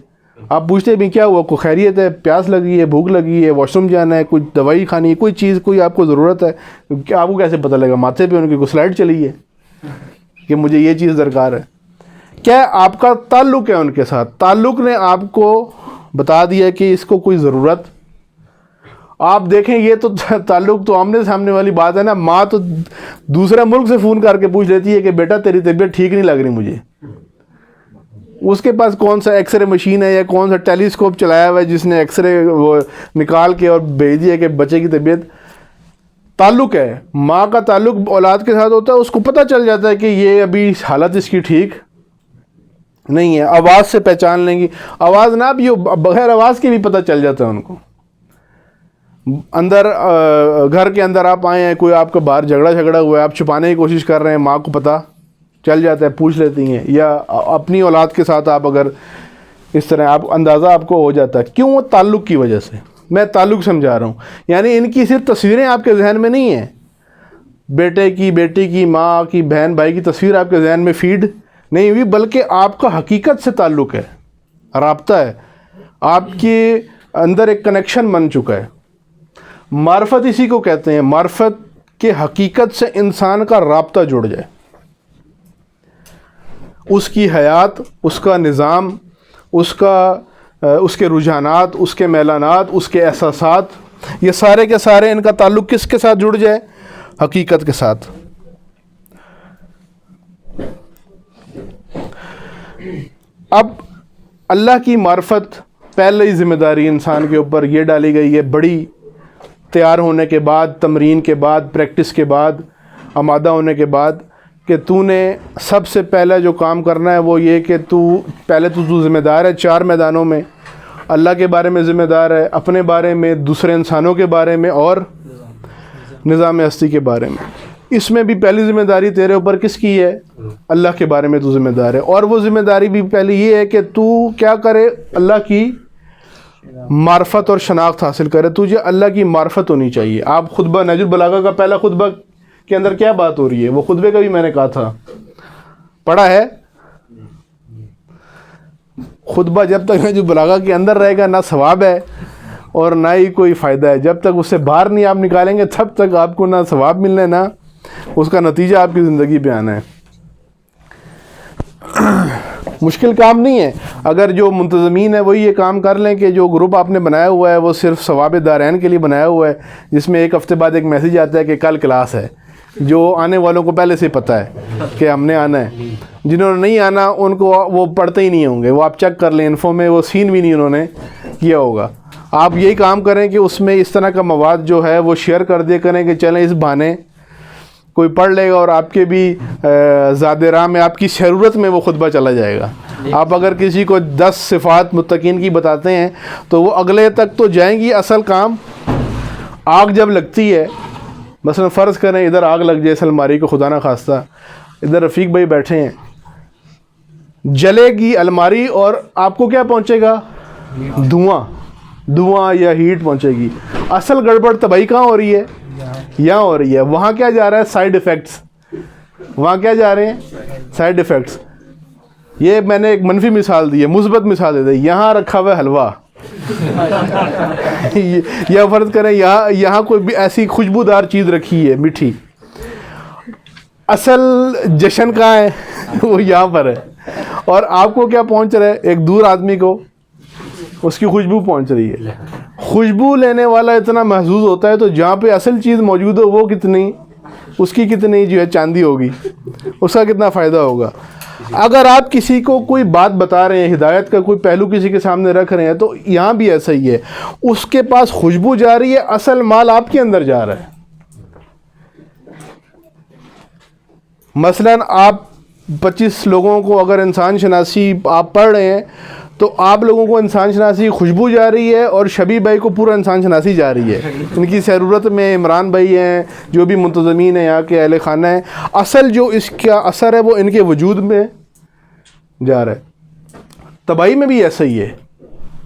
آپ پوچھتے بھی کیا ہوا، کوئی خیریت ہے، پیاس لگی ہے، بھوک لگی ہے، واش روم جانا ہے، کوئی دوائی کھانی ہے، کوئی چیز کوئی آپ کو ضرورت ہے، کہ آپ کو کیسے پتہ لگا؟ ماتھے پہ ان کی کوئی سلائڈ چلی ہے کہ مجھے یہ چیز درکار ہے۔ کیا آپ کا تعلق ہے ان کے ساتھ؟ تعلق نے آپ کو بتا دیا کہ اس کو کوئی ضرورت. آپ دیکھیں یہ تو تعلق تو آمنے سامنے والی بات ہے نا. ماں تو دوسرے ملک سے فون کر کے پوچھ لیتی ہے کہ بیٹا تیری طبیعت ٹھیک نہیں لگ رہی مجھے. اس کے پاس کون سا ایکس رے مشین ہے یا کون سا ٹیلیسکوپ چلایا ہوا ہے جس نے ایکس رے وہ نکال کے اور بھیج دیا کہ بچے کی طبیعت. تعلق ہے. ماں کا تعلق اولاد کے ساتھ ہوتا ہے. اس کو پتہ چل جاتا ہے کہ یہ ابھی حالت اس کی ٹھیک نہیں ہے. آواز سے پہچان لیں گی. آواز نہ بھی ہو, بغیر آواز کے بھی پتہ چل جاتا ہے ان کو. اندر گھر کے اندر آپ آئے ہیں, کوئی آپ کا باہر جھگڑا ہوا ہے, آپ چھپانے کی کوشش کر رہے ہیں, ماں کو پتہ چل جاتا ہے, پوچھ لیتی ہیں. یا اپنی اولاد کے ساتھ آپ اگر اس طرح آپ اندازہ آپ کو ہو جاتا ہے. کیوں؟ وہ تعلق کی وجہ سے. میں تعلق سمجھا رہا ہوں, یعنی ان کی صرف تصویریں آپ کے ذہن میں نہیں ہیں. بیٹے کی, بیٹی کی, ماں کی, بہن بھائی کی تصویر آپ کے ذہن میں فیڈ نہیں ہوئی, بلکہ آپ کا حقیقت سے تعلق ہے, رابطہ ہے, آپ کے اندر ایک کنیکشن بن چکا ہے. معرفت اسی کو کہتے ہیں. معرفت کے حقیقت سے انسان کا رابطہ جڑ جائے. اس کی حیات, اس کا نظام, اس کے رجحانات, اس کے میلانات, اس کے احساسات, یہ سارے کے سارے ان کا تعلق کس کے ساتھ جڑ جائے؟ حقیقت کے ساتھ. اب اللہ کی معرفت پہلے ہی ذمہ داری انسان کے اوپر یہ ڈالی گئی ہے, بڑی تیار ہونے کے بعد, تمرین کے بعد, پریکٹس کے بعد, آمادہ ہونے کے بعد, کہ تو نے سب سے پہلے جو کام کرنا ہے وہ یہ کہ پہلے تو ذمہ دار ہے 4 میدانوں میں. اللہ کے بارے میں ذمہ دار ہے, اپنے بارے میں, دوسرے انسانوں کے بارے میں, اور نظام ہستی کے بارے میں. اس میں بھی پہلی ذمہ داری تیرے اوپر کس کی ہے؟ اللہ کے بارے میں تو ذمہ دار ہے. اور وہ ذمہ داری بھی پہلی یہ ہے کہ تو کیا کرے؟ اللہ کی معرفت اور شناخت حاصل کرے. تجھے اللہ کی معرفت ہونی چاہیے. آپ خطبہ نہج البلاغہ کا پہلا خطبہ کے اندر کیا بات ہو رہی ہے؟ وہ خطبے کا بھی میں نے کہا تھا, پڑھا ہے. خطبہ جب تک نہج البلاغہ کے اندر رہے گا نہ ثواب ہے اور نہ ہی کوئی فائدہ ہے. جب تک اس سے باہر نہیں آپ نکالیں گے تب تک آپ کو نہ ثواب ملنا ہے نہ اس کا نتیجہ آپ کی زندگی پہ آنا ہے. مشکل کام نہیں ہے. اگر جو منتظمین ہیں وہی یہ کام کر لیں کہ جو گروپ آپ نے بنایا ہوا ہے وہ صرف ثواب دارین کے لیے بنایا ہوا ہے, جس میں ایک ہفتے بعد ایک میسیج آتا ہے کہ کل کلاس ہے, جو آنے والوں کو پہلے سے پتہ ہے کہ ہم نے آنا ہے. جنہوں نے نہیں آنا ان کو وہ پڑھتے ہی نہیں ہوں گے, وہ آپ چیک کر لیں انفو میں, وہ سین بھی نہیں انہوں نے کیا ہوگا. آپ یہی کام کریں کہ اس میں اس طرح کا مواد جو ہے وہ شیئر کر دیا کریں کہ چلیں اس بہانے کوئی پڑھ لے گا اور آپ کے بھی زاد راہ میں, آپ کی ضرورت میں وہ خطبہ چلا جائے گا. آپ اگر کسی کو 10 صفات متقین کی بتاتے ہیں تو وہ اگلے تک تو جائیں گی. اصل کام آگ جب لگتی ہے, مثلا فرض کریں ادھر آگ لگ جائے الماری کو, خدا نہ خواستہ, ادھر رفیق بھائی بیٹھے ہیں, جلے گی الماری اور آپ کو کیا پہنچے گا؟ دھواں یا ہیٹ پہنچے گی. اصل گڑبڑ تباہی کہاں ہو رہی ہے؟ یہاں ہو رہی ہے. وہاں کیا جا رہا ہے؟ Side effects. وہاں کیا جا رہے ہیں؟ Side effects. یہ میں نے ایک منفی مثال دی ہے, مثبت مثال دے دی. یہاں رکھا ہوا ہے حلوہ, یا فرض کریں یہاں کوئی بھی ایسی خوشبودار چیز رکھی ہے میٹھی, اصل جشن کہاں ہے؟ وہ یہاں پر ہے. اور آپ کو کیا پہنچ رہا ہے؟ ایک دور آدمی کو اس کی خوشبو پہنچ رہی ہے. خوشبو لینے والا اتنا محظوظ ہوتا ہے, تو جہاں پہ اصل چیز موجود ہو وہ کتنی, اس کی کتنی جو ہے چاندی ہوگی, اس کا کتنا فائدہ ہوگا. اگر آپ کسی کو کوئی بات بتا رہے ہیں, ہدایت کا کوئی پہلو کسی کے سامنے رکھ رہے ہیں, تو یہاں بھی ایسا ہی ہے. اس کے پاس خوشبو جا رہی ہے, اصل مال آپ کے اندر جا رہا ہے. مثلا آپ 25 لوگوں کو اگر انسان شناسی آپ پڑھ رہے ہیں, تو آپ لوگوں کو انسان شناسی خوشبو جا رہی ہے اور شبیہ بھائی کو پورا انسان شناسی جا رہی ہے. ان کی ضرورت میں عمران بھائی ہیں, جو بھی منتظمین ہیں یہاں کے اہل خانہ ہیں, اصل جو اس کا اثر ہے وہ ان کے وجود میں جا رہا ہے. تباہی میں بھی ایسا ہی ہے,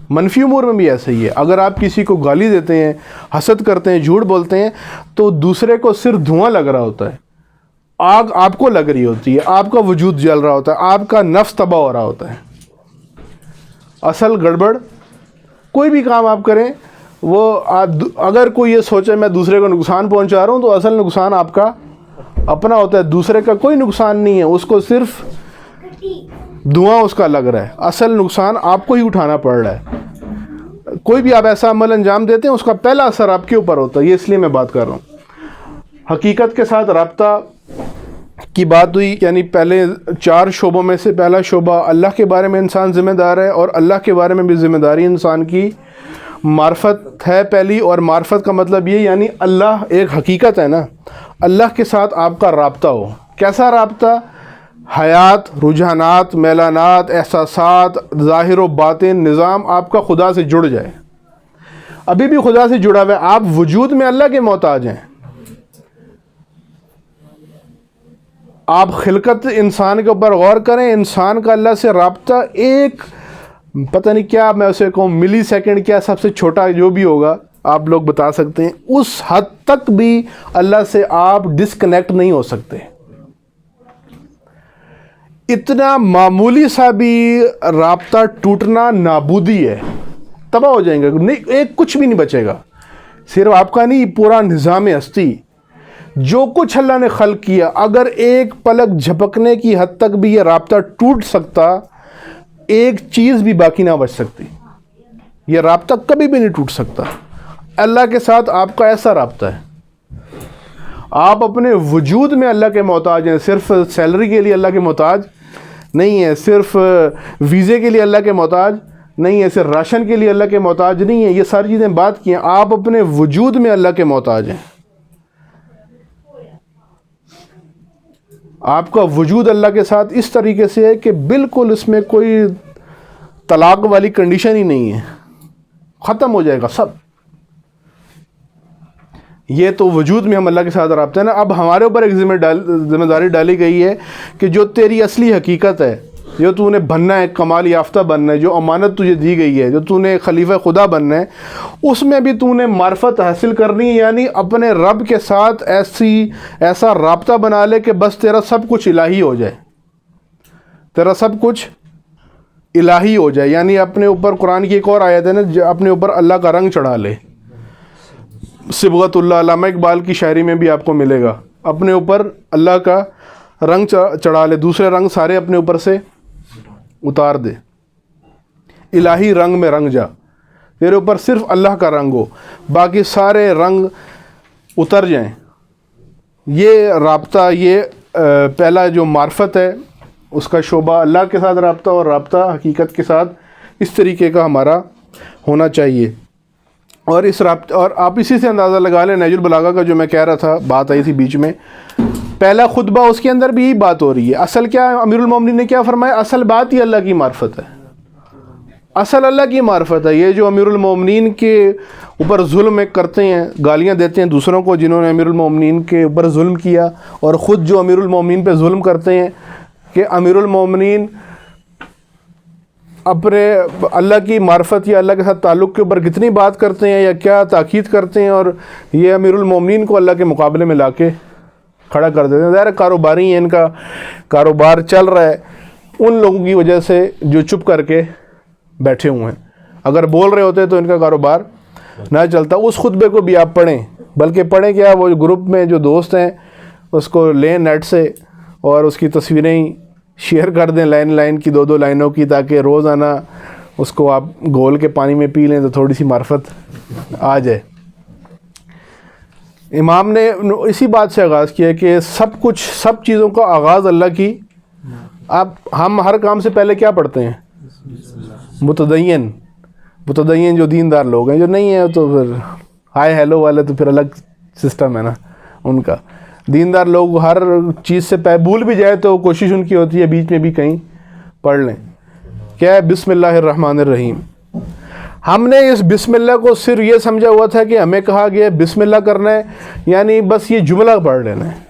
منفی امور میں بھی ایسا ہی ہے. اگر آپ کسی کو گالی دیتے ہیں, حسد کرتے ہیں, جھوٹ بولتے ہیں, تو دوسرے کو صرف دھواں لگ رہا ہوتا ہے, آگ آپ کو لگ رہی ہوتی ہے, آپ کا وجود جل رہا ہوتا ہے, آپ کا نفس تباہ ہو رہا ہوتا ہے. اصل گڑبڑ کوئی بھی کام آپ کریں, وہ اگر کوئی یہ سوچے میں دوسرے کو نقصان پہنچا رہا ہوں, تو اصل نقصان آپ کا اپنا ہوتا ہے, دوسرے کا کوئی نقصان نہیں ہے. اس کو صرف دھواں اس کا لگ رہا ہے، اصل نقصان آپ کو ہی اٹھانا پڑ رہا ہے۔ کوئی بھی آپ ایسا عمل انجام دیتے ہیں اس کا پہلا اثر آپ کے اوپر ہوتا ہے، یہ اس لیے میں بات کر رہا ہوں۔ حقیقت کے ساتھ رابطہ کی بات ہوئی، یعنی پہلے 4 شعبوں میں سے پہلا شعبہ اللہ کے بارے میں انسان ذمہ دار ہے، اور اللہ کے بارے میں بھی ذمہ داری انسان کی معرفت ہے پہلی۔ اور معرفت کا مطلب یہ یعنی اللہ ایک حقیقت ہے نا، اللہ کے ساتھ آپ کا رابطہ ہو۔ کیسا رابطہ؟ حیات، رجحانات، میلانات، احساسات، ظاہر و باطن نظام آپ کا خدا سے جڑ جائے۔ ابھی بھی خدا سے جڑا ہوا ہے، آپ وجود میں اللہ کے محتاج ہیں۔ آپ خلقت انسان کے اوپر غور کریں، انسان کا اللہ سے رابطہ ایک پتہ نہیں کیا میں اسے کہوں ملی سیکنڈ، کیا سب سے چھوٹا جو بھی ہوگا آپ لوگ بتا سکتے ہیں، اس حد تک بھی اللہ سے آپ ڈسکنیکٹ نہیں ہو سکتے۔ اتنا معمولی سا بھی رابطہ ٹوٹنا نابودی ہے، تباہ ہو جائیں گے، ایک کچھ بھی نہیں بچے گا۔ صرف آپ کا نہیں، پورا نظام ہستی جو کچھ اللہ نے خلق کیا، اگر ایک پلک جھپکنے کی حد تک بھی یہ رابطہ ٹوٹ سکتا، ایک چیز بھی باقی نہ بچ سکتی۔ یہ رابطہ کبھی بھی نہیں ٹوٹ سکتا۔ اللہ کے ساتھ آپ کا ایسا رابطہ ہے، آپ اپنے وجود میں اللہ کے محتاج ہیں، صرف سیلری کے لیے اللہ کے محتاج نہیں ہے، صرف ویزے کے لیے اللہ کے محتاج نہیں ہے، صرف راشن کے لیے اللہ کے محتاج نہیں ہے۔ یہ ساری چیزیں بات کی ہیں، آپ اپنے وجود میں اللہ کے محتاج ہیں۔ آپ کا وجود اللہ کے ساتھ اس طریقے سے ہے کہ بالکل اس میں کوئی طلاق والی کنڈیشن ہی نہیں ہے، ختم ہو جائے گا سب۔ یہ تو وجود میں ہم اللہ کے ساتھ رابطہ ہے نا۔ اب ہمارے اوپر ایک ذمہ داری ڈالی گئی ہے کہ جو تیری اصلی حقیقت ہے، جو تو نے بننا ہے، کمال یافتہ بننا ہے، جو امانت تجھے دی گئی ہے، جو تو نے خلیفہ خدا بننا ہے، اس میں بھی تو نے معرفت حاصل کرنی ہے، یعنی اپنے رب کے ساتھ ایسا رابطہ بنا لے کہ بس تیرا سب کچھ الہی ہو جائے، تیرا سب کچھ الہی ہو جائے۔ یعنی اپنے اوپر قرآن کی ایک اور آیت ہے نا، اپنے اوپر اللہ کا رنگ چڑھا لے۔ صبغت اللہ، علامہ اقبال کی شاعری میں بھی آپ کو ملے گا، اپنے اوپر اللہ کا رنگ چڑھا لے، دوسرے رنگ سارے اپنے اوپر سے اتار دے، الہی رنگ میں رنگ جا، تیرے اوپر صرف اللہ کا رنگ ہو، باقی سارے رنگ اتر جائیں۔ یہ رابطہ، یہ پہلا جو معرفت ہے اس کا شعبہ اللہ کے ساتھ رابطہ، اور رابطہ حقیقت کے ساتھ اس طریقے کا ہمارا ہونا چاہیے۔ اور اس رابطہ، اور آپ اسی سے اندازہ لگا لیں، نہج البلاغہ کا جو میں کہہ رہا تھا، بات آئی تھی بیچ میں، پہلا خطبہ اس کے اندر بھی یہی بات ہو رہی ہے۔ اصل کیا ہے، امیر المومنین نے کیا فرمایا؟ اصل بات ہی اللہ کی معرفت ہے، اصل اللہ کی معرفت ہے۔ یہ جو امیر المومنین کے اوپر ظلم کرتے ہیں، گالیاں دیتے ہیں دوسروں کو جنہوں نے امیر المومنین کے اوپر ظلم کیا، اور خود جو امیر المومنین پہ ظلم کرتے ہیں کہ امیر المومنین اپنے اللہ کی معرفت یا اللہ کے ساتھ تعلق کے اوپر کتنی بات کرتے ہیں یا کیا تاکید کرتے ہیں، اور یہ امیر المومنین کو اللہ کے مقابلے میں لا کے کھڑا کر دیتے ہیں۔ ظاہر کاروباری ہیں، ان کا کاروبار چل رہا ہے، ان لوگوں کی وجہ سے جو چپ کر کے بیٹھے ہوئے ہیں، اگر بول رہے ہوتے تو ان کا کاروبار نہ چلتا۔ اس خطبے کو بھی آپ پڑھیں، بلکہ پڑھیں کیا، وہ گروپ میں جو دوست ہیں اس کو لیں نیٹ سے، اور اس کی تصویریں شیئر کر دیں، لائن کی 2 لائنوں کی، تاکہ روزانہ اس کو آپ گھول کے پانی میں پی لیں تو تھوڑی سی معرفت آ جائے۔ امام نے اسی بات سے آغاز کیا کہ سب چیزوں کا آغاز اللہ کی۔ ہم ہر کام سے پہلے کیا پڑھتے ہیں؟ متدین جو دیندار لوگ ہیں، جو نہیں ہیں تو پھر ہائے ہیلو والے تو پھر الگ سسٹم ہے نا ان کا۔ دیندار لوگ ہر چیز سے بھول بھی جائے تو کوشش ان کی ہوتی ہے بیچ میں بھی کہیں پڑھ لیں۔ کیا ہے؟ بسم اللہ الرحمن الرحیم۔ ہم نے اس بسم اللہ کو صرف یہ سمجھا ہوا تھا کہ ہمیں کہا گیا بسم اللہ کرنا ہے، یعنی بس یہ جملہ پڑھ لینا ہے۔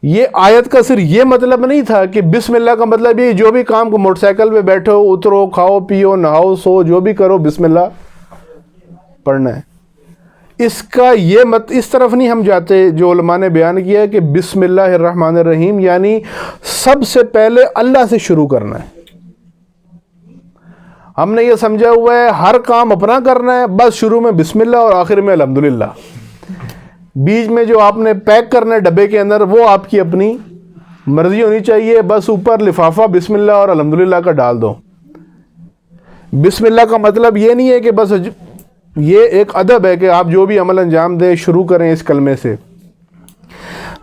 یہ آیت کا صرف یہ مطلب نہیں تھا کہ بسم اللہ کا مطلب یہ جو بھی کام کو، موٹر سائیکل پہ بیٹھو، اترو، کھاؤ پیو، نہاؤ، سو، جو بھی کرو بسم اللہ پڑھنا ہے۔ اس کا یہ اس طرف نہیں ہم جاتے جو علماء نے بیان کیا ہے کہ بسم اللہ الرحمن الرحیم یعنی سب سے پہلے اللہ سے شروع کرنا ہے۔ ہم نے یہ سمجھا ہوا ہے ہر کام اپنا کرنا ہے، بس شروع میں بسم اللہ اور آخر میں الحمدللہ۔ بیچ میں جو آپ نے پیک کرنا ہے ڈبے کے اندر، وہ آپ کی اپنی مرضی ہونی چاہیے بس اوپر لفافہ بسم اللہ اور الحمدللہ کا ڈال دو. بسم اللہ کا مطلب یہ نہیں ہے کہ بس یہ ایک ادب ہے کہ آپ جو بھی عمل انجام دیں شروع کریں اس کلمے سے،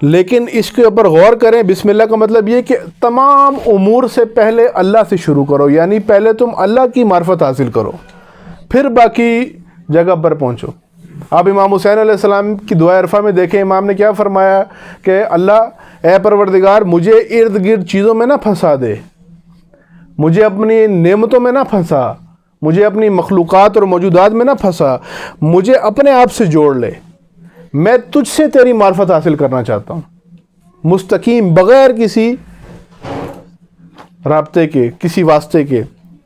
لیکن اس کے اوپر غور کریں. بسم اللہ کا مطلب یہ کہ تمام امور سے پہلے اللہ سے شروع کرو، یعنی پہلے تم اللہ کی معرفت حاصل کرو پھر باقی جگہ پر پہنچو. آپ امام حسین علیہ السلام کی دعا عرفہ میں دیکھیں، امام نے کیا فرمایا کہ اللہ اے پروردگار مجھے ارد گرد چیزوں میں نہ پھنسا دے، مجھے اپنی نعمتوں میں نہ پھنسا، مجھے اپنی مخلوقات اور موجودات میں نہ پھنسا، مجھے اپنے آپ سے جوڑ لے، میں تجھ سے تیری معرفت حاصل کرنا چاہتا ہوں مستقیم، بغیر کسی رابطے کے، کسی واسطے کے.